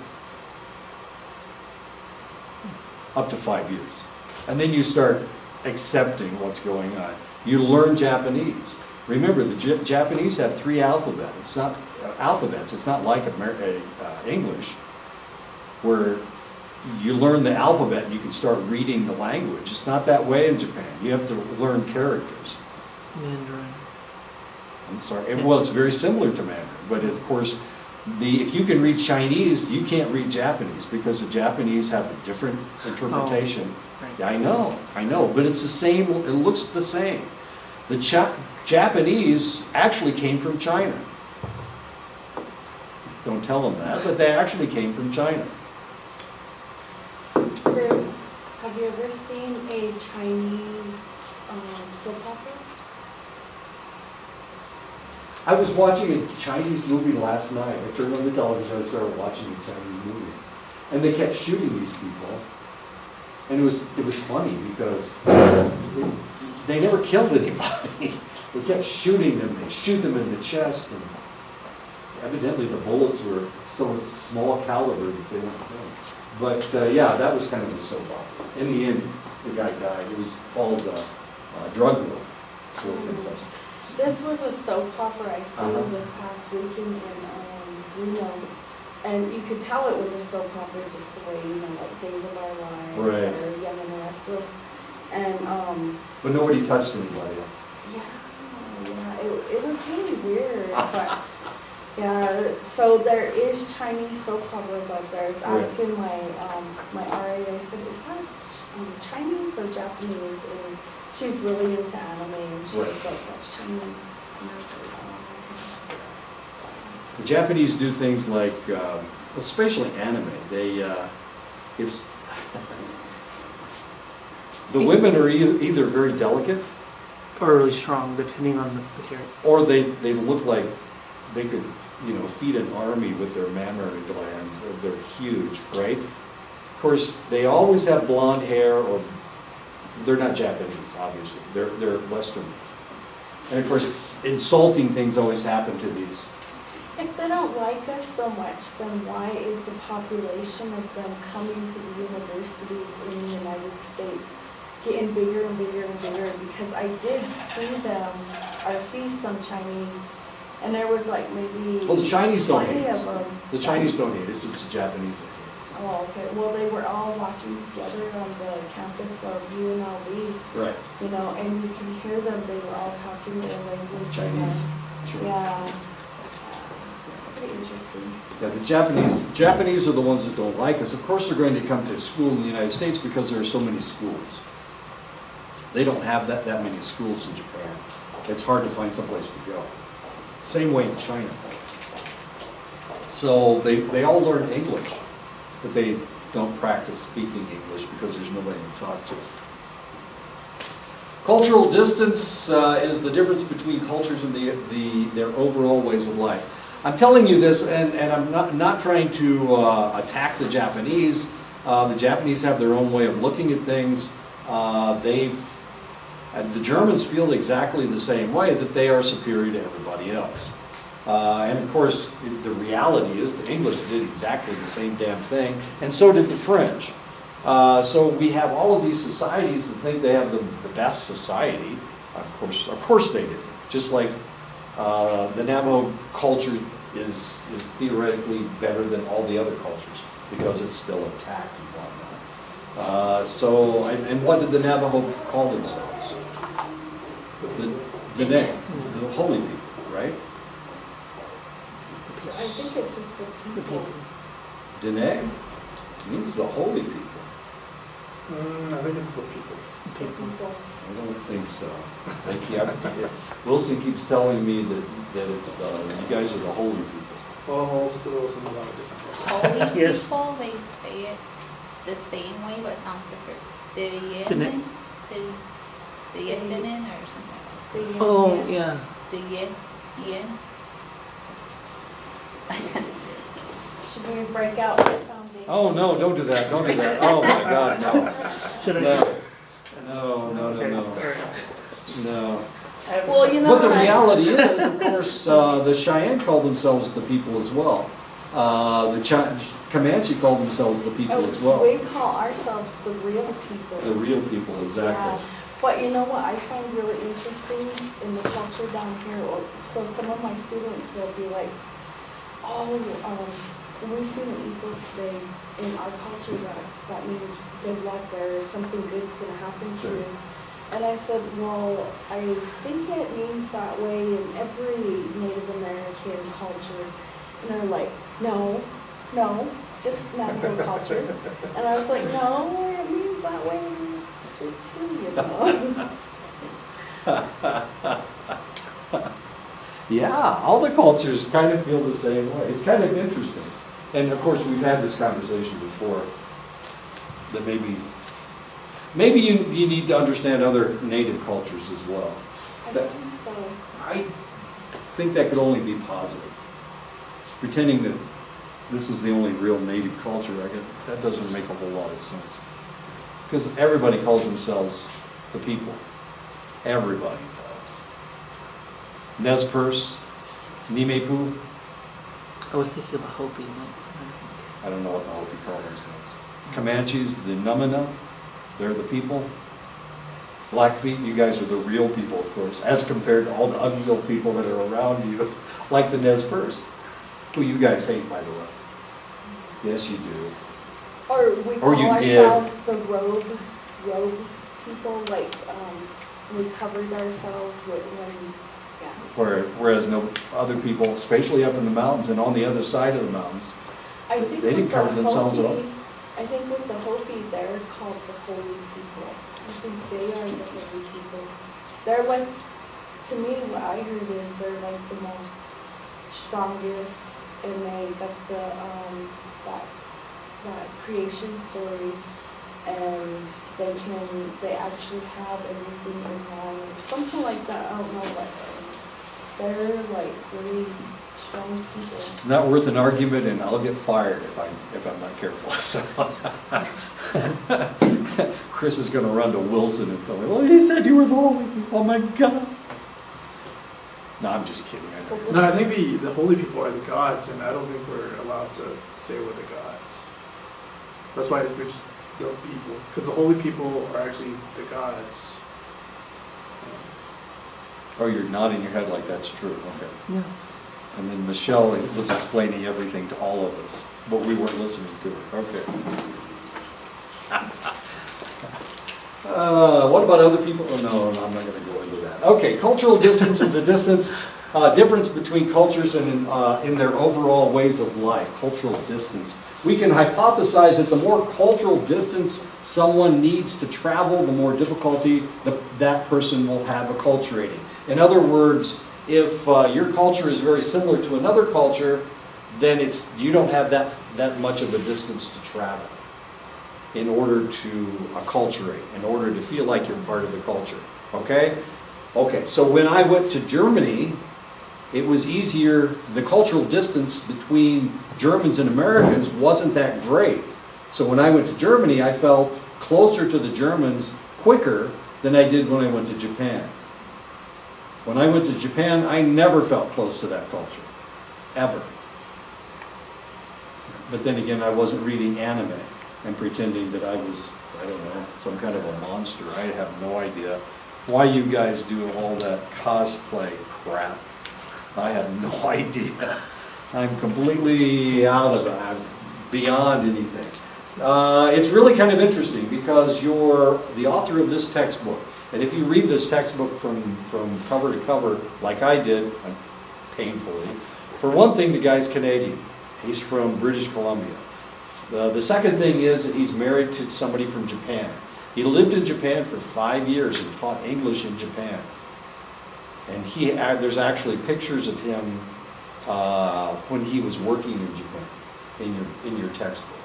Up to 5 years. And then you start accepting what's going on. You learn Japanese. Remember, the Japanese have 3 alphabets. It's not like English, where you learn the alphabet and you can start reading the language. It's not that way in Japan. You have to learn characters. Mandarin. I'm sorry. Well, it's very similar to Mandarin, but of course, if you can read Chinese, you can't read Japanese, because the Japanese have a different interpretation. Oh, right. Yeah, I know, but it's the same. It looks the same. The Japanese actually came from China. Don't tell them that, but they actually came from China. Bruce, have you ever seen a Chinese soap opera? I was watching a Chinese movie last night. I turned on the television, I started watching a Chinese movie. And they kept shooting these people. And it was funny because they never killed anybody. They kept shooting them. They shoot them in the chest. And evidently the bullets were so small caliber that they weren't killed. But yeah, that was kind of a soap opera. In the end, the guy died. It was called Drug War. This was a soap opera I seen Uh-huh. this past weekend in Reno, and you could tell it was a soap opera just the way, like Days of Our Lives Right. or Young and the Restless, and But nobody touched anybody else. yeah, it was really weird, but yeah. So there is Chinese soap operas out there. I was Right. asking my RA, I said, is that Chinese or Japanese? And she's really into anime, and she was Right. like, that's Chinese. And I was like, oh, okay. The Japanese do things like, especially anime. It's the women are either very delicate, Or really strong, depending on the character. or they look like they could, feed an army with their mammary glands. They're huge, right? Of course, they always have blonde hair, or they're not Japanese, obviously. They're Western. And of course, insulting things always happen to these. If they don't like us so much, then why is the population of them coming to the universities in the United States getting bigger and bigger and bigger? Because I did see some Chinese, and there was like maybe Well, the Chinese don't 20 hate of us. them. The Chinese don't hate us, it's the Japanese that hate us. Oh, okay. Well, they were all walking together on the campus of UNLV, Right. and you can hear them. They were all talking their language. Chinese. And, Sure. yeah. It's pretty interesting. Yeah, the Japanese are the ones that don't like us. Of course, they're going to come to school in the United States because there are so many schools. They don't have that many schools in Japan. It's hard to find someplace to go. Same way in China. So they all learn English, but they don't practice speaking English because there's nobody to talk to. Cultural distance is the difference between cultures and their overall ways of life. I'm telling you this, and I'm not trying to attack the Japanese. The Japanese have their own way of looking at things. The Germans feel exactly the same way, that they are superior to everybody else. And of course, the reality is the English did exactly the same damn thing, and so did the French. So we have all of these societies that think they have the best society. Of course they do. Just like the Navajo culture is theoretically better than all the other cultures because it's still intact and whatnot. And what did the Navajo call themselves? The Dene, the holy people, right? I think it's just the The people. people. Dene means the holy people. I think it's the people. The The people. people. I don't think so. Wilson keeps telling me that it's you guys are the holy people. Well, Wilson's on a different level. Holy Yes. people, they say it the same way, but it sounds different. Dene. The Yetinen or something like The Oh, Indian. yeah. that. The Yen. Should we break out the foundation? Oh, no, don't do that, don't do that. Oh, my God, no. Should I? No. No. Well, you know. But the what? reality is, of course, the Cheyenne call themselves the people as well. Comanche call themselves the people as well. We call ourselves the real people. The real people, Yeah. exactly. But you know what I find really interesting in the culture down here, so some of my students, they'll be like, oh, we seen an eagle today. In our culture, that means good luck or something good's gonna happen to Sure. you. And I said, well, I think it means that way in every Native American culture. And they're like, no, just Navajo culture. And I was like, no, it means that way too, you know. Yeah, all the cultures kind of feel the same way. It's kind of interesting. And of course, we've had this conversation before, that maybe you need to understand other native cultures as well. I think so. I think that could only be positive. Pretending that this is the only real native culture, that doesn't make a whole lot of sense. Because everybody calls themselves the people. Everybody does. Nez Perce, Nimepu, I was thinking about Hopi, not I don't know what the Hopi call themselves. Comanches, the Numina, they're the people. Blackfeet, you guys are the real people, of course, as compared to all the unreal people that are around you, like the Nez Perce, who you guys hate, by the way. Yes, you do. Or we Or call you did. ourselves the robe people, like, we covered ourselves when, yeah. Whereas no other people, especially up in the mountains and on the other side of the mountains, I think They didn't with cover the themselves at all. Hopi- I think with the Hopi, they're called the holy people. I think they are the holy people. They're like, to me, what I heard is they're like the most strongest, and they got the, that creation story, and they actually have everything in line, or something like that, I don't know, but they're like really strong people. it's not worth an argument, and I'll get fired if I'm not careful. So Chris is going to run to Wilson and tell him, well, he said you were the holy people. Oh my God. No, I'm just kidding. I know. No, I think the holy people are the gods, and I don't think we're allowed to say we're the gods. That's why we're just the people, because the holy people are actually the gods. Oh, you're nodding your head like that's true. Okay. Yeah. And then Michelle was explaining everything to all of us, but we weren't listening to her. Okay. What about other people? Oh, no, I'm not going to go into that. Okay, cultural distance is a difference between cultures and in their overall ways of life. Cultural distance. We can hypothesize that the more cultural distance someone needs to travel, the more difficulty that person will have acculturating. In other words, if your culture is very similar to another culture, then you don't have that much of a distance to travel in order to acculturate, in order to feel like you're part of the culture. Okay? Okay, so when I went to Germany, it was easier. The cultural distance between Germans and Americans wasn't that great. So when I went to Germany, I felt closer to the Germans quicker than I did when I went to Japan. When I went to Japan, I never felt close to that culture, ever. But then again, I wasn't reading anime and pretending that I was, I don't know, some kind of a monster. I have no idea why you guys do all that cosplay crap. I have no idea. I'm completely out of it. I'm beyond anything. It's really kind of interesting because the author of this textbook And if you read this textbook from cover to cover, like I did, painfully, for one thing, the guy's Canadian. He's from British Columbia. The second thing is that he's married to somebody from Japan. He lived in Japan for 5 years and taught English in Japan. And there's actually pictures of him when he was working in Japan in your textbook.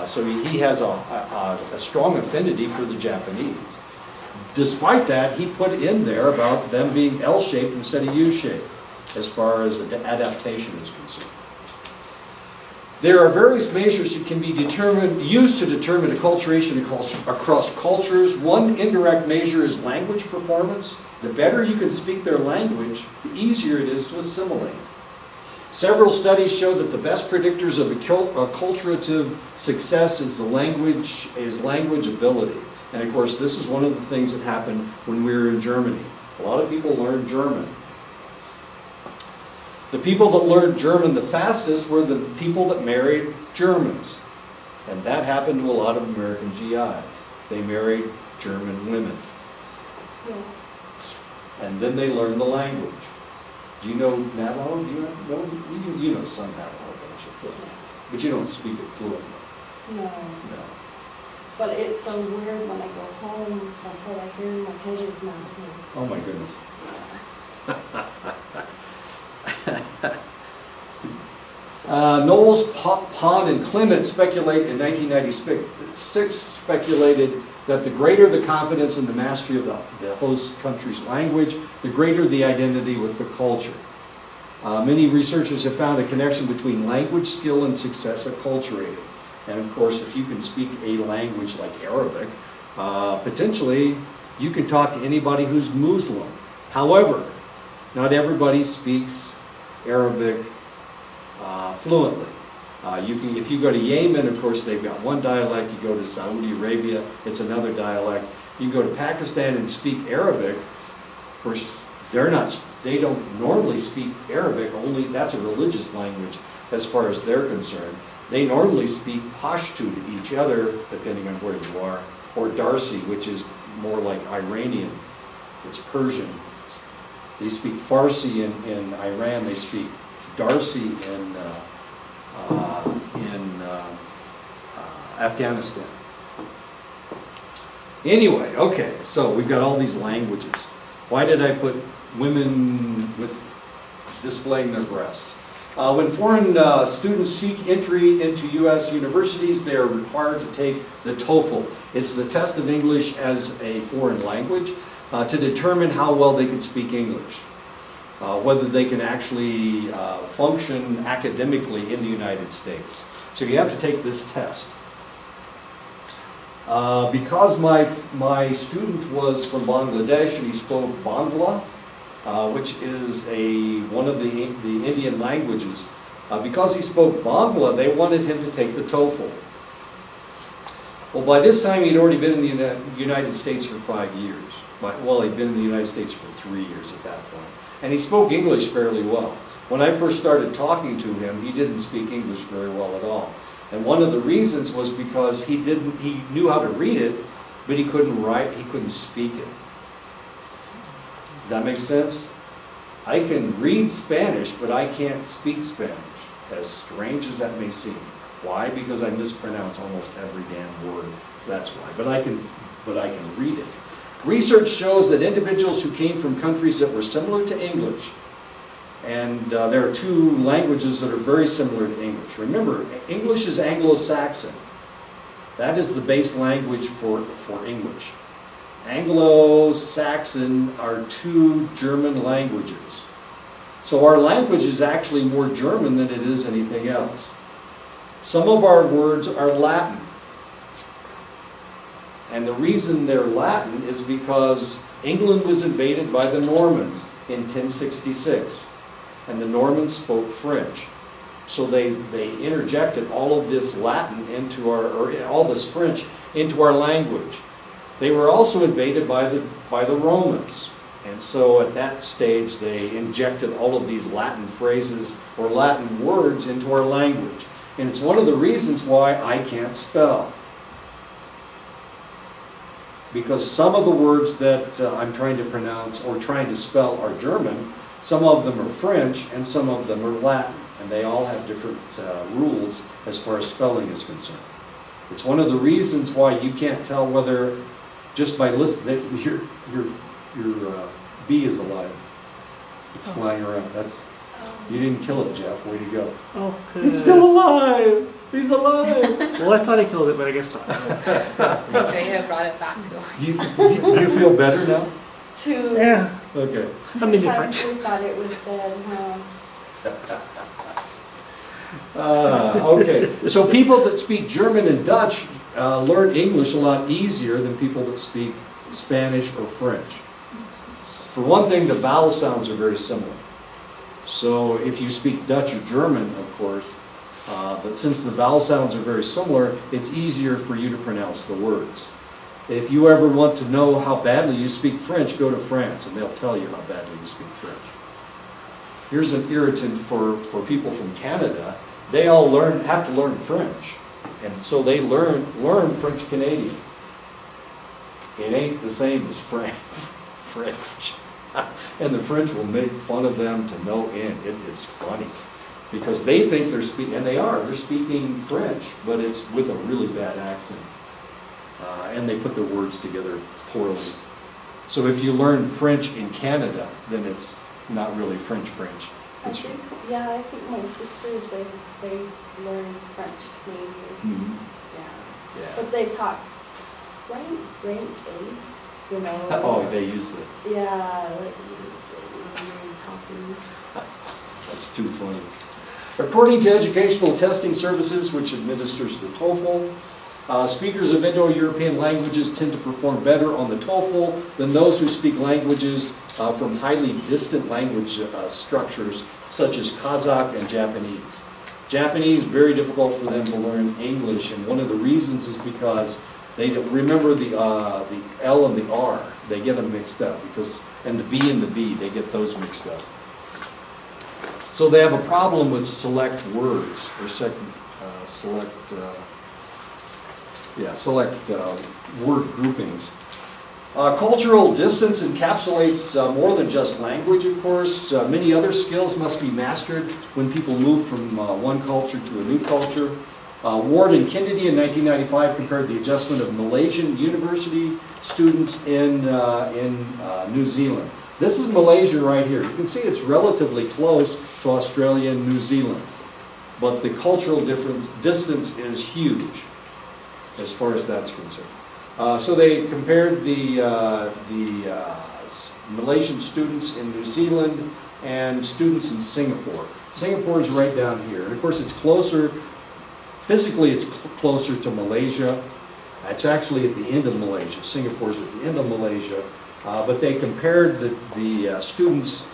So he has a strong affinity for the Japanese. Despite that, he put in there about them being L-shaped instead of U-shaped, as far as adaptation is concerned. There are various measures that can be used to determine acculturation across cultures. One indirect measure is language performance. The better you can speak their language, the easier it is to assimilate. Several studies show that the best predictors of acculturative success is language ability. And of course, this is one of the things that happened when we were in Germany. A lot of people learned German. The people that learned German the fastest were the people that married Germans. And that happened to a lot of American GIs. They married German women. Yeah. And then they learned the language. Do you know Navajo? Do you know? You know some Navajo, don't you? But you don't speak it fluently. No. No. But it's so weird when I go home, that's all I hear in my head is not here. Oh my goodness. Knowles, Pond, and Clement speculate in 1996 speculated that the greater the confidence in the mastery of the host country's language, the greater the identity with the culture. Many researchers have found a connection between language skill and success at acculturating. And of course, if you can speak a language like Arabic, potentially you can talk to anybody who's Muslim. However, not everybody speaks Arabic fluently. If you go to Yemen, of course, they've got one dialect. You go to Saudi Arabia, it's another dialect. You go to Pakistan and speak Arabic. Of course, they don't normally speak Arabic. Only that's a religious language as far as they're concerned. They normally speak Pashto to each other, depending on where you are, or Darsi, which is more like Iranian. It's Persian. They speak Farsi in Iran. They speak Darsi in Afghanistan. Anyway, okay, so we've got all these languages. Why did I put women with displaying their breasts? When foreign students seek entry into U.S. universities, they are required to take the TOEFL. It's the test of English as a foreign language to determine how well they can speak English, whether they can actually function academically in the United States. So you have to take this test. Because my student was from Bangladesh and he spoke Bangla, which is one of the Indian languages. Because he spoke Bangla, they wanted him to take the TOEFL. Well, by this time he'd already been in the United States for 5 years. Well, he'd been in the United States for 3 years at that point. And he spoke English fairly well. When I first started talking to him, he didn't speak English very well at all. And one of the reasons was because he knew how to read it, but he couldn't write, he couldn't speak it. Does that make sense? I can read Spanish, but I can't speak Spanish, as strange as that may seem. Why? Because I mispronounce almost every damn word. That's why. But I can read it. Research shows that individuals who came from countries that were similar to English, and there are two languages that are very similar to English. Remember, English is Anglo-Saxon. That is the base language for English. Anglo-Saxon are two German languages. So our language is actually more German than it is anything else. Some of our words are Latin. And the reason they're Latin is because England was invaded by the Normans in 1066. And the Normans spoke French. So they interjected all of this Latin into all this French into our language. They were also invaded by the Romans. And so at that stage they injected all of these Latin phrases or Latin words into our language. And it's one of the reasons why I can't spell. because some of the words that I'm trying to pronounce or trying to spell are German, some of them are French, and some of them are Latin, and they all have different rules as far as spelling is concerned. It's one of the reasons why you can't tell whether, just by listening, that your bee is alive. It's flying around. You didn't kill it, Jeff. Way to go. Oh, good. It's still alive. He's alive. Well, I thought I killed it, but I guess not. Okay, I brought it back to life. Do you feel better now? Two Yeah, Okay. something times different. we thought it was dead, Okay. So people that speak German and Dutch learn English a lot easier than people that speak Spanish or French. For one thing, the vowel sounds are very similar. So if you speak Dutch or German, of course, but since the vowel sounds are very similar, it's easier for you to pronounce the words. If you ever want to know how badly you speak French, go to France and they'll tell you how badly you speak French. Here's an irritant for people from Canada. They all have to learn French. And so they learn French Canadian. It ain't the same as French. And the French will make fun of them to no end. It is funny. Because they think they're speaking, and they're speaking French, but it's with a really bad accent. And they put their words together poorly. So if you learn French in Canada, then it's not really French. I think my sisters, they learn French Canadian. Mhm. Yeah. Yeah. But they talk right, you know. Oh, they use Yeah, like talkies. that's too funny. According to Educational Testing Services, which administers the TOEFL, speakers of Indo-European languages tend to perform better on the TOEFL than those who speak languages from highly distant language structures, such as Kazakh and Japanese. Japanese, very difficult for them to learn English, and one of the reasons is because they don't remember the L and the R. They get them mixed up, and the B and the V, they get those mixed up. So they have a problem with select words, or select word groupings. Cultural distance encapsulates more than just language, of course. Many other skills must be mastered when people move from one culture to a new culture. Ward and Kennedy in 1995 compared the adjustment of Malaysian university students in New Zealand. This is Malaysia right here. You can see it's relatively close to Australia and New Zealand, but the cultural distance is huge as far as that's concerned. So they compared the Malaysian students in New Zealand and students in Singapore. Singapore is right down here, and of course it's closer. Physically, it's closer to Malaysia. It's actually at the end of Malaysia. Singapore's at the end of Malaysia. But they compared the students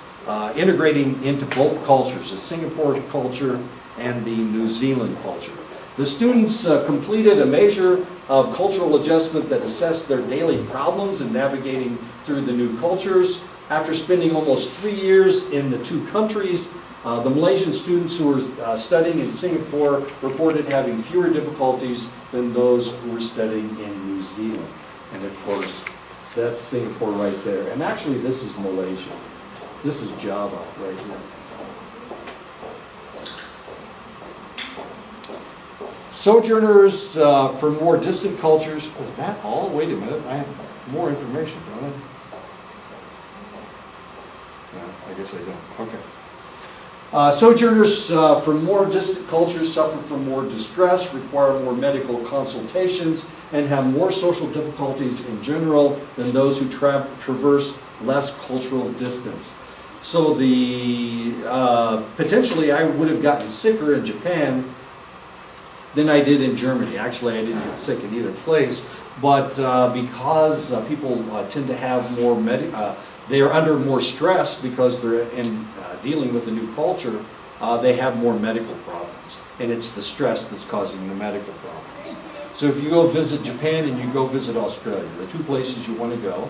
integrating into both cultures, the Singapore culture and the New Zealand culture. The students completed a measure of cultural adjustment that assessed their daily problems in navigating through the new cultures. After spending almost 3 years in the two countries, the Malaysian students who were studying in Singapore reported having fewer difficulties than those who were studying in New Zealand. And of course, that's Singapore right there. And actually, this is Malaysia. This is Java right here. Sojourners from more distant cultures. Is that all? Wait a minute. I have more information, don't I? No, I guess I don't. Okay. Sojourners from more distant cultures suffer from more distress, require more medical consultations, and have more social difficulties in general than those who traverse less cultural distance. So potentially I would have gotten sicker in Japan than I did in Germany. Actually, I didn't get sick in either place, but because people tend to have more they are under more stress because they're dealing with a new culture, they have more medical problems. And it's the stress that's causing the medical problems. So if you go visit Japan and you go visit Australia, the two places you want to go,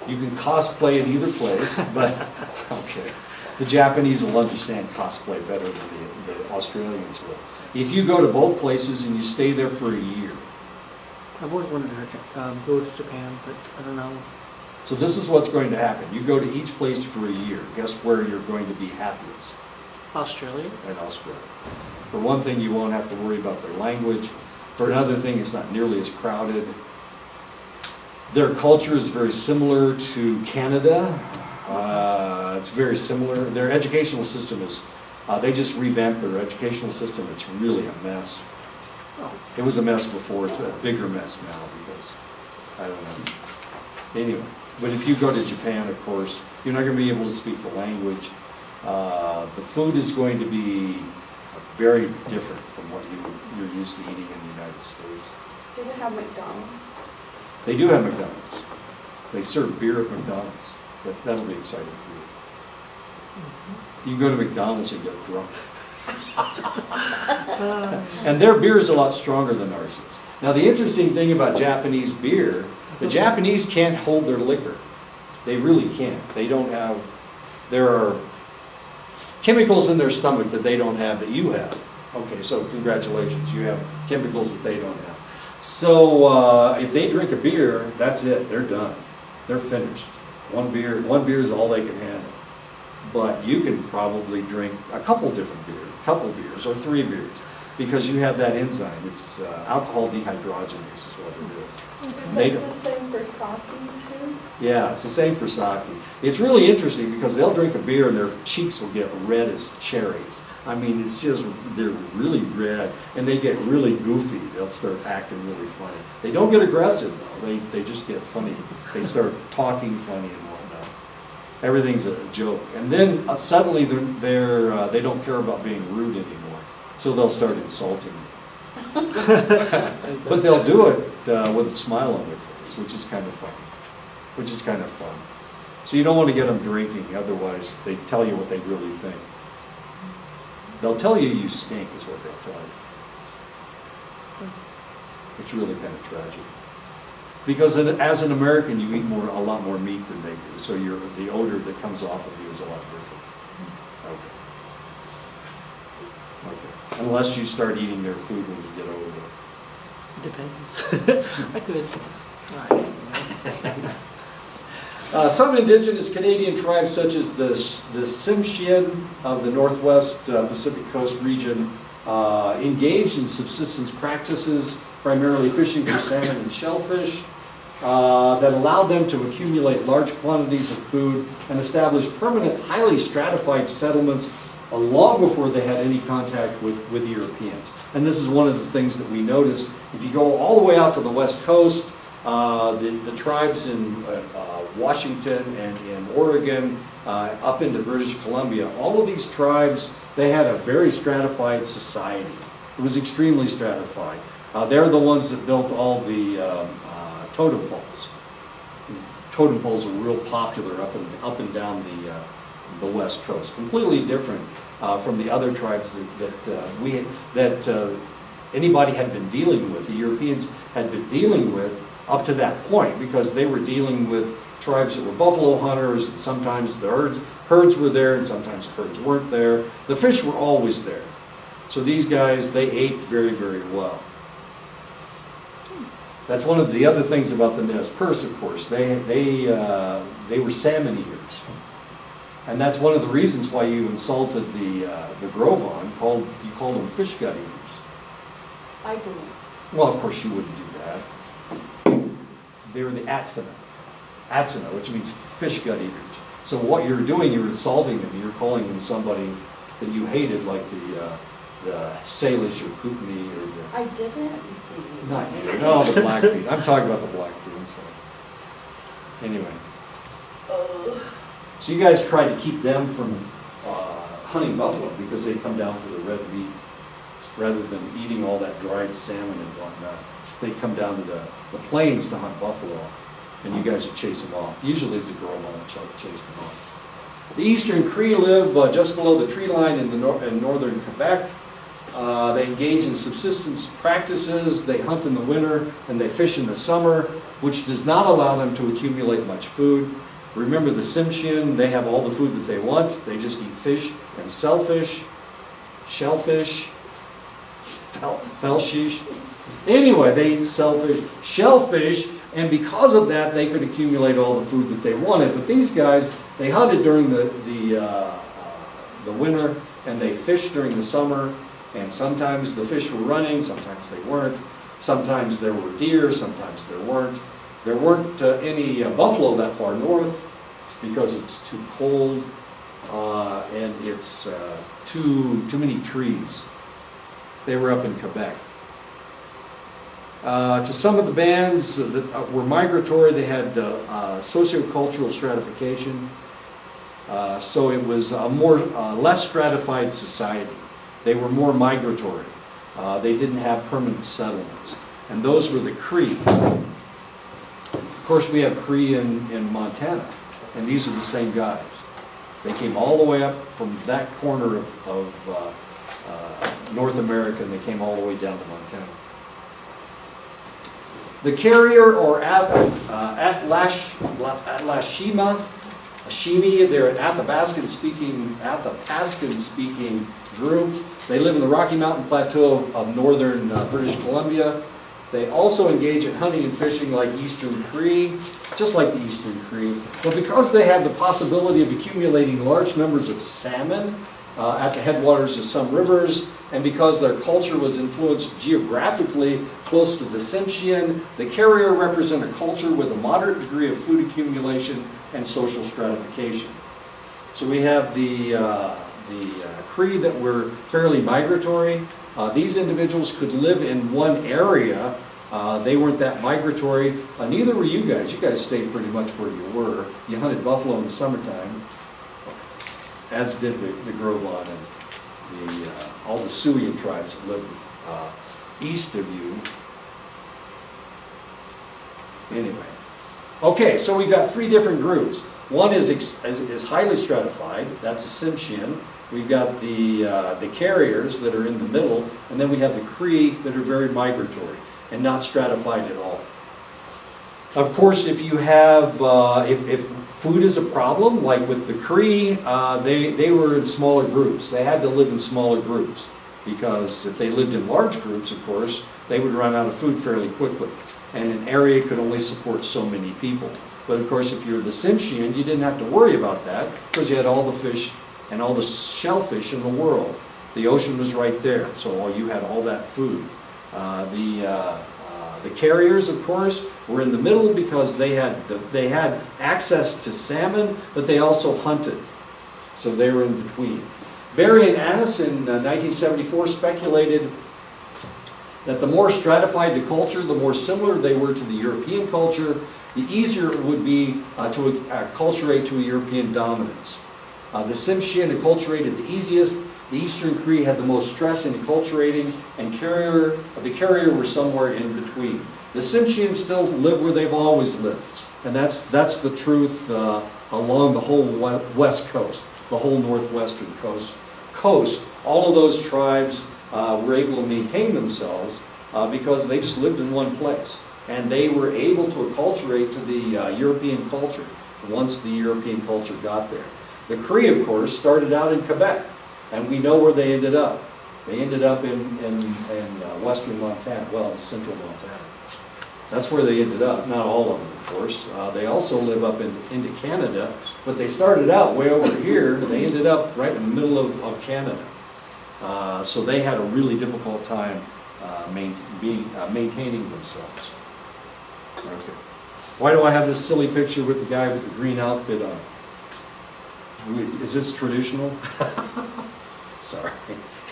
you can cosplay in either place, but okay. The Japanese will understand cosplay better than the Australians will. If you go to both places and you stay there for a year, I've always wanted to go to Japan, but I don't know. So this is what's going to happen. You go to each place for a year. Guess where you're going to be happiest? Australia? In Australia. For one thing, you won't have to worry about their language. For another thing, it's not nearly as crowded. Their culture is very similar to Canada. It's very similar. Their educational system is, they just revamped their educational system. It's really a mess. Oh, It was a mess before. It's a bigger mess now because, I don't know. Anyway, but if you go to Japan, of course, you're not going to be able to speak the language. The food is going to be very different from what you're used to eating in the United States. Do they have McDonald's? They do have McDonald's. They serve beer at McDonald's. That'll be exciting for you. You can go to McDonald's and get drunk. And their beer is a lot stronger than ours is. Now the interesting thing about Japanese beer, the Japanese can't hold their liquor. They really can't. They don't have, there are chemicals in their stomach that they don't have that you have. Okay, so congratulations, you have chemicals that they don't have. So if they drink a beer, that's it, they're done. They're finished. One beer is all they can handle. But you can probably drink a couple different beers, or 3 beers, because you have that enzyme. It's alcohol dehydrogenase is what it is. Is They that don't- the same for sake too? Yeah, it's the same for sake. It's really interesting because they'll drink a beer and their cheeks will get red as cherries. I mean, it's just, they're really red and they get really goofy. They'll start acting really funny. They don't get aggressive though, they just get funny. They start talking funny and whatnot. Everything's a joke. And then suddenly they don't care about being rude anymore. So they'll start insulting you. But they'll do it with a smile on their face, which is kind of fun. So you don't want to get them drinking, otherwise they tell you what they really think. They'll tell you you stink is what they'll tell you. It's really kind of tragic. Because as an American, you eat a lot more meat than they do, so the odor that comes off of you is a lot different. Okay. Unless you start eating their food when you get over there. Depends. I could try. Some indigenous Canadian tribes, such as the Tsimshian of the Northwest Pacific Coast region, engaged in subsistence practices, primarily fishing for salmon and shellfish, that allowed them to accumulate large quantities of food and establish permanent, highly stratified settlements long before they had any contact with Europeans. And this is one of the things that we noticed. If you go all the way out to the West Coast, the tribes in Washington and in Oregon, up into British Columbia, all of these tribes, they had a very stratified society. It was extremely stratified. They're the ones that built all the totem poles. Totem poles are real popular up and down the West Coast. Completely different from the other tribes that anybody had been dealing with. The Europeans had been dealing with up to that point, because they were dealing with tribes that were buffalo hunters, and sometimes the herds were there, and sometimes the herds weren't there. The fish were always there. So these guys, they ate very, very well. That's one of the other things about the Nez Perce, of course. They were salmon eaters. And that's one of the reasons why you insulted the Grovon, you called them fish gut eaters. I didn't. Well, of course you wouldn't do that. They were the Atsina, which means fish gut eaters. So what you're doing, you're insulting them. You're calling them somebody that you hated, like the Salish or Kootenai or the... I didn't. Not you, no, the Blackfeet. I'm talking about the Blackfeet, I'm sorry. Anyway. So you guys try to keep them from hunting buffalo because they come down for the red meat rather than eating all that dried salmon and whatnot. They come down to the plains to hunt buffalo, and you guys would chase them off. Usually it's the girl that chase them off. The Eastern Cree live just below the tree line in northern Quebec. They engage in subsistence practices. They hunt in the winter and they fish in the summer, which does not allow them to accumulate much food. Remember the Tsimshian, they have all the food that they want. They just eat fish and shellfish, fellshish, Anyway, they eat shellfish, and because of that, they could accumulate all the food that they wanted. But these guys, they hunted during the winter, and they fished during the summer, and sometimes the fish were running, sometimes they weren't. Sometimes there were deer, sometimes there weren't. There weren't any buffalo that far north because it's too cold and it's too many trees. They were up in Quebec. To some of the bands that were migratory, they had sociocultural stratification. So it was a less stratified society. They were more migratory. They didn't have permanent settlements. And those were the Cree. Of course, we have Cree in Montana, and these are the same guys. They came all the way up from that corner of North America, and they came all the way down to Montana. The carrier, or Ashimi, they're an Athabascan-speaking group. They live in the Rocky Mountain Plateau of northern British Columbia. They also engage in hunting and fishing like Eastern Cree, just like the Eastern Cree. But because they have the possibility of accumulating large numbers of salmon at the headwaters of some rivers, and because their culture was influenced geographically close to the Tsimshian, the carrier represent a culture with a moderate degree of food accumulation and social stratification. So we have the Cree that were fairly migratory. These individuals could live in one area. They weren't that migratory. Neither were you guys. You guys stayed pretty much where you were. You hunted buffalo in the summertime, as did the Grovon and all the Sioux tribes that lived east of you. Anyway. Okay, so we've got three different groups. One is highly stratified. That's the Tsimshian. We've got the carriers that are in the middle, and then we have the Cree that are very migratory and not stratified at all. Of course, if you have, if food is a problem, like with the Cree, they were in smaller groups. They had to live in smaller groups because if they lived in large groups, of course, they would run out of food fairly quickly. And an area could only support so many people. But of course, if you're the Tsimshian, you didn't have to worry about that because you had all the fish and all the shellfish in the world. The ocean was right there, so you had all that food. The carriers, of course, were in the middle because they had access to salmon, but they also hunted. So they were in between. Barry and Annis in 1974 speculated that the more stratified the culture, the more similar they were to the European culture, the easier it would be to acculturate to a European dominance. The Tsimshian acculturated the easiest. The Eastern Cree had the most stress in acculturating, and the carrier were somewhere in between. The Tsimshians still live where they've always lived, and that's the truth along the whole west coast, the whole northwestern coast. All of those tribes were able to maintain themselves because they just lived in one place, and they were able to acculturate to the European culture once the European culture got there. The Cree, of course, started out in Quebec, and we know where they ended up. They ended up in western Montana, well, in central Montana. That's where they ended up, not all of them, of course. They also live up into Canada, but they started out way over here. They ended up right in the middle of Canada. So they had a really difficult time maintaining themselves. Okay. Why do I have this silly picture with the guy with the green outfit on? Is this traditional? Sorry,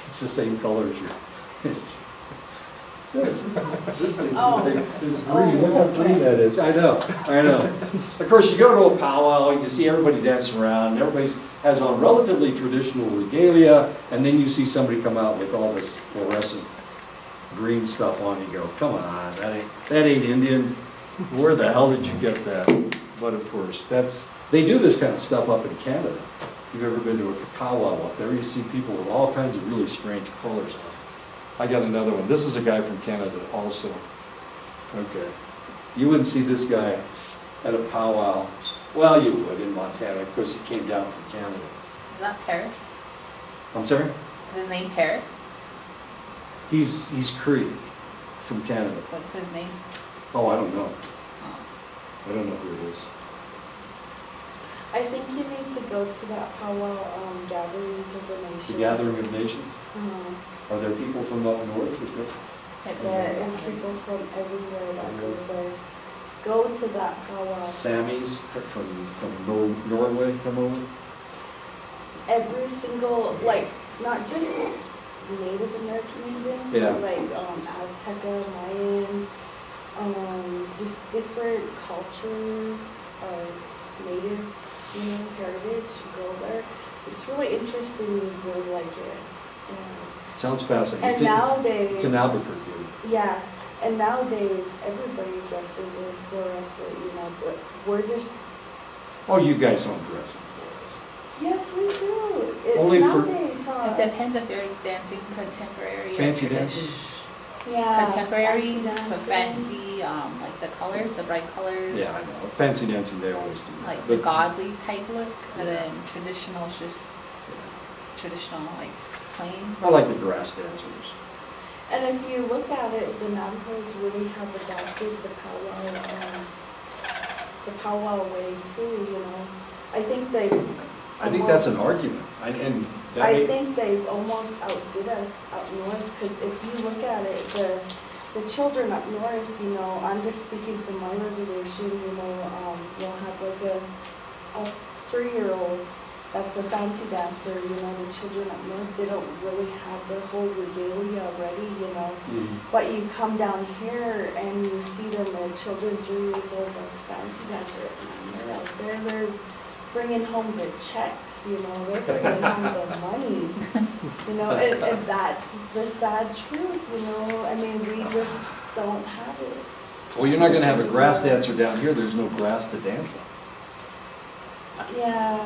it's the same color as your. This is green. Look how green that is. I know. Of course, you go to a powwow, you see everybody dancing around, and everybody has on relatively traditional regalia, and then you see somebody come out with all this fluorescent green stuff on. You go, come on, that ain't Indian. Where the hell did you get that? But of course, they do this kind of stuff up in Canada. If you've ever been to a powwow up there, you see people with all kinds of really strange colors on. I got another one. This is a guy from Canada also. Okay. You wouldn't see this guy at a powwow. Well, you would in Montana because he came down from Canada. Is that Paris? I'm sorry? Is his name Paris? He's Cree. from Canada. What's his name? Oh, I don't know. Oh. I don't know who it is. I think you need to go to that powwow gatherings of the nations. The Gathering of Nations? Uh, Are there people from up north that go? It's there is people from everywhere that goes there. Go to that powwow. Sammys from Norway come over? Every single, like, not just Native American Indians, Yeah. but like Azteca, Mayan, just different culture of Native, heritage. Go there. It's really interesting. You'd really like it. Yeah. Sounds fascinating. And It's nowadays, in Albuquerque. yeah, and nowadays everybody dresses in fluorescent, but we're just, Oh, you guys don't dress in fluorescent. yes, we do. It's Only for- nowadays, huh? It depends if you're dancing contemporary Fancy or tradition. dancing? Yeah. Contemporary, fancy so dancing. fancy, like the colors, the bright colors. Yeah, I know. Fancy dancing, they always do that. Like the But- godly type look, and Yeah. then traditional is just traditional, like plain. I like the grass dancers. And if you look at it, the Navajos really have adopted the powwow way too, I think they. I think that's an almost- argument. And that I may- think they've almost outdid us up north, because if you look at it, the children up north, I'm just speaking from my reservation, we'll have like a 3-year-old that's a fancy dancer, the children up north, they don't really have their whole regalia already, Mhm. But you come down here and you see them, they're children 3 years old, that's fancy dancer, and they're out there, they're bringing home the checks, they're bringing home the money, and that's the sad truth, I mean, we just don't have it. Well, you're not gonna have a grass dancer down here, there's no grass to dance on. Yeah.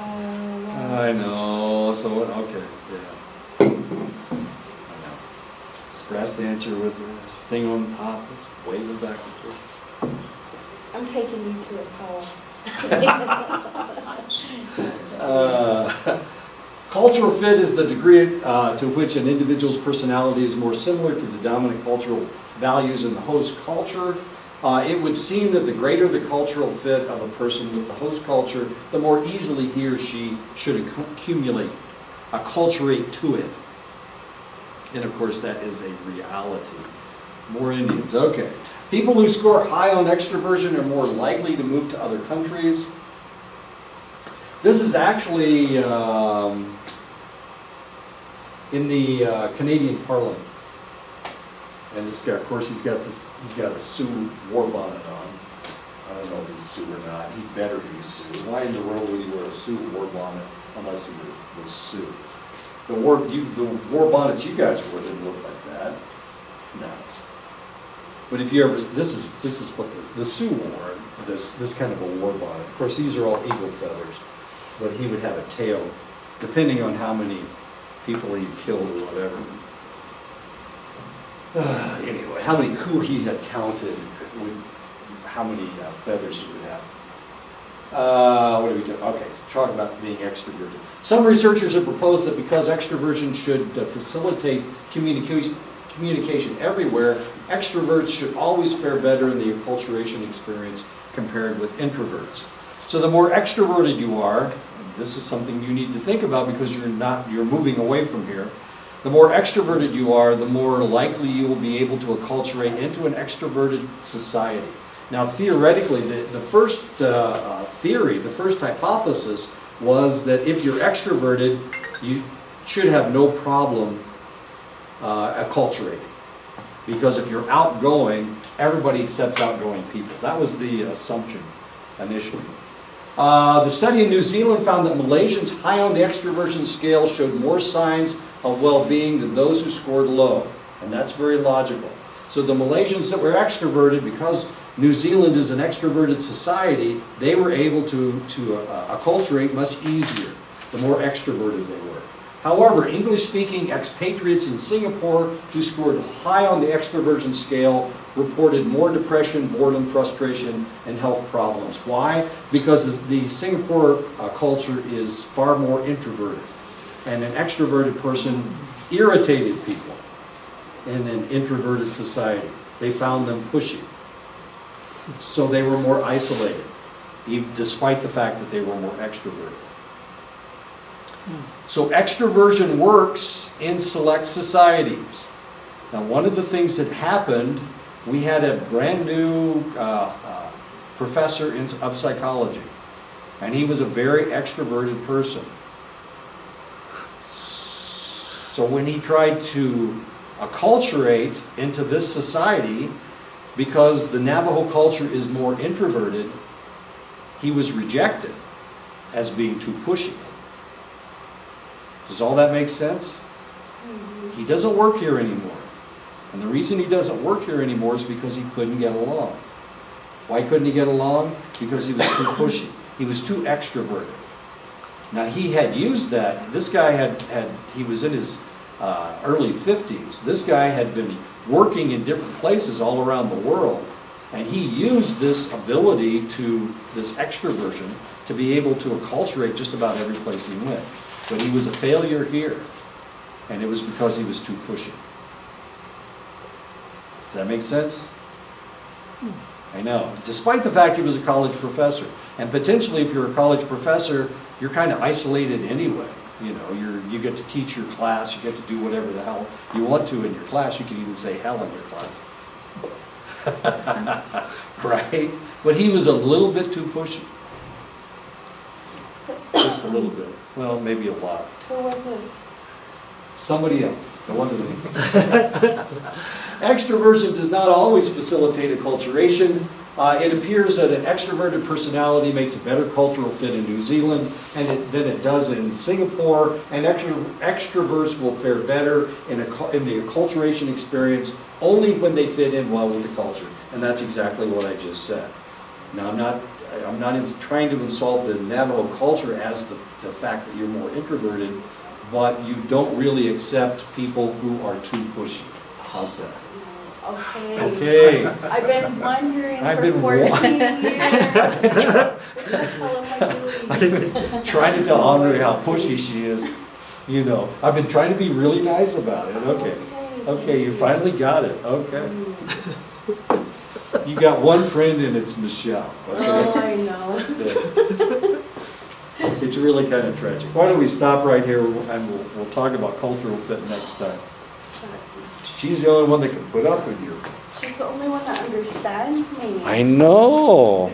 I know, so, okay, yeah. I know. Grass dancer with a thing on top, it's waving back and forth. I'm taking you to a powwow. Cultural fit is the degree to which an individual's personality is more similar to the dominant cultural values in the host culture. It would seem that the greater the cultural fit of a person with the host culture, the more easily he or she should acculturate to it. And of course, that is a reality. More Indians, okay. People who score high on extroversion are more likely to move to other countries. This is actually in the Canadian Parliament. And this guy, of course, he's got a Sioux war bonnet on. I don't know if he's Sioux or not. He better be Sioux. Why in the world would he wear a Sioux war bonnet unless he was Sioux? The war bonnets you guys wore didn't look like that. No. But if you ever, this is what the Sioux wore. This kind of a war bonnet. Of course, these are all eagle feathers, but he would have a tail, depending on how many people he killed or whatever. Anyway, how many coup he had counted, how many feathers he would have. What are we doing? Okay, let's talk about being extroverted. Some researchers have proposed that because extroversion should facilitate communication everywhere, extroverts should always fare better in the acculturation experience compared with introverts. So the more extroverted you are, this is something you need to think about because you're moving away from here. The more extroverted you are, the more likely you will be able to acculturate into an extroverted society. Now, theoretically, the first theory, the first hypothesis was that if you're extroverted, you should have no problem acculturating. Because if you're outgoing, everybody accepts outgoing people. That was the assumption initially. The study in New Zealand found that Malaysians high on the extroversion scale showed more signs of well-being than those who scored low. And that's very logical. So the Malaysians that were extroverted, because New Zealand is an extroverted society, they were able to acculturate much easier, the more extroverted they were. However, English-speaking expatriates in Singapore who scored high on the extroversion scale reported more depression, boredom, frustration, and health problems. Why? Because the Singapore culture is far more introverted. And an extroverted person irritated people in an introverted society. they found them pushy. So they were more isolated, despite the fact that they were more extroverted. So extroversion works in select societies. Now, one of the things that happened, we had a brand new professor of psychology, and he was a very extroverted person. So when he tried to acculturate into this society, because the Navajo culture is more introverted, he was rejected as being too pushy. Does all that make sense? He doesn't work here anymore. And the reason he doesn't work here anymore is because he couldn't get along. Why couldn't he get along? Because he was too pushy. He was too extroverted. Now he had used that. This guy he was in his early 50s. This guy had been working in different places all around the world. And he used this ability this extroversion, to be able to acculturate just about every place he went. But he was a failure here. And it was because he was too pushy. Does that make sense? I know. Despite the fact he was a college professor. And potentially if you're a college professor, you're kind of isolated anyway. You know, you get to teach your class, you get to do whatever the hell you want to in your class. You can even say hell in your class. Right? But he was a little bit too pushy. Just a little bit. Well, maybe a lot. Who was this? Somebody else. It wasn't me. Extroversion does not always facilitate acculturation. It appears that an extroverted personality makes a better cultural fit in New Zealand than it does in Singapore, and extroverts will fare better in the acculturation experience only when they fit in well with the culture. And that's exactly what I just said. Now, I'm not trying to insult the Navajo culture as the fact that you're more introverted, but you don't really accept people who are too pushy. How's that? Okay. Okay. I've been wondering I've for been 14 wa- years. What the hell am I doing? I've been trying to tell Andre how pushy she is. You know, I've been trying to be really nice about it. Okay. Okay, you finally got it. Okay. You got one friend and it's Michelle. Okay. Oh, I know. It's really kind of tragic. Why don't we stop right here and we'll talk about cultural fit next time. She's the only one that can put up with you. She's the only one that understands me. I know.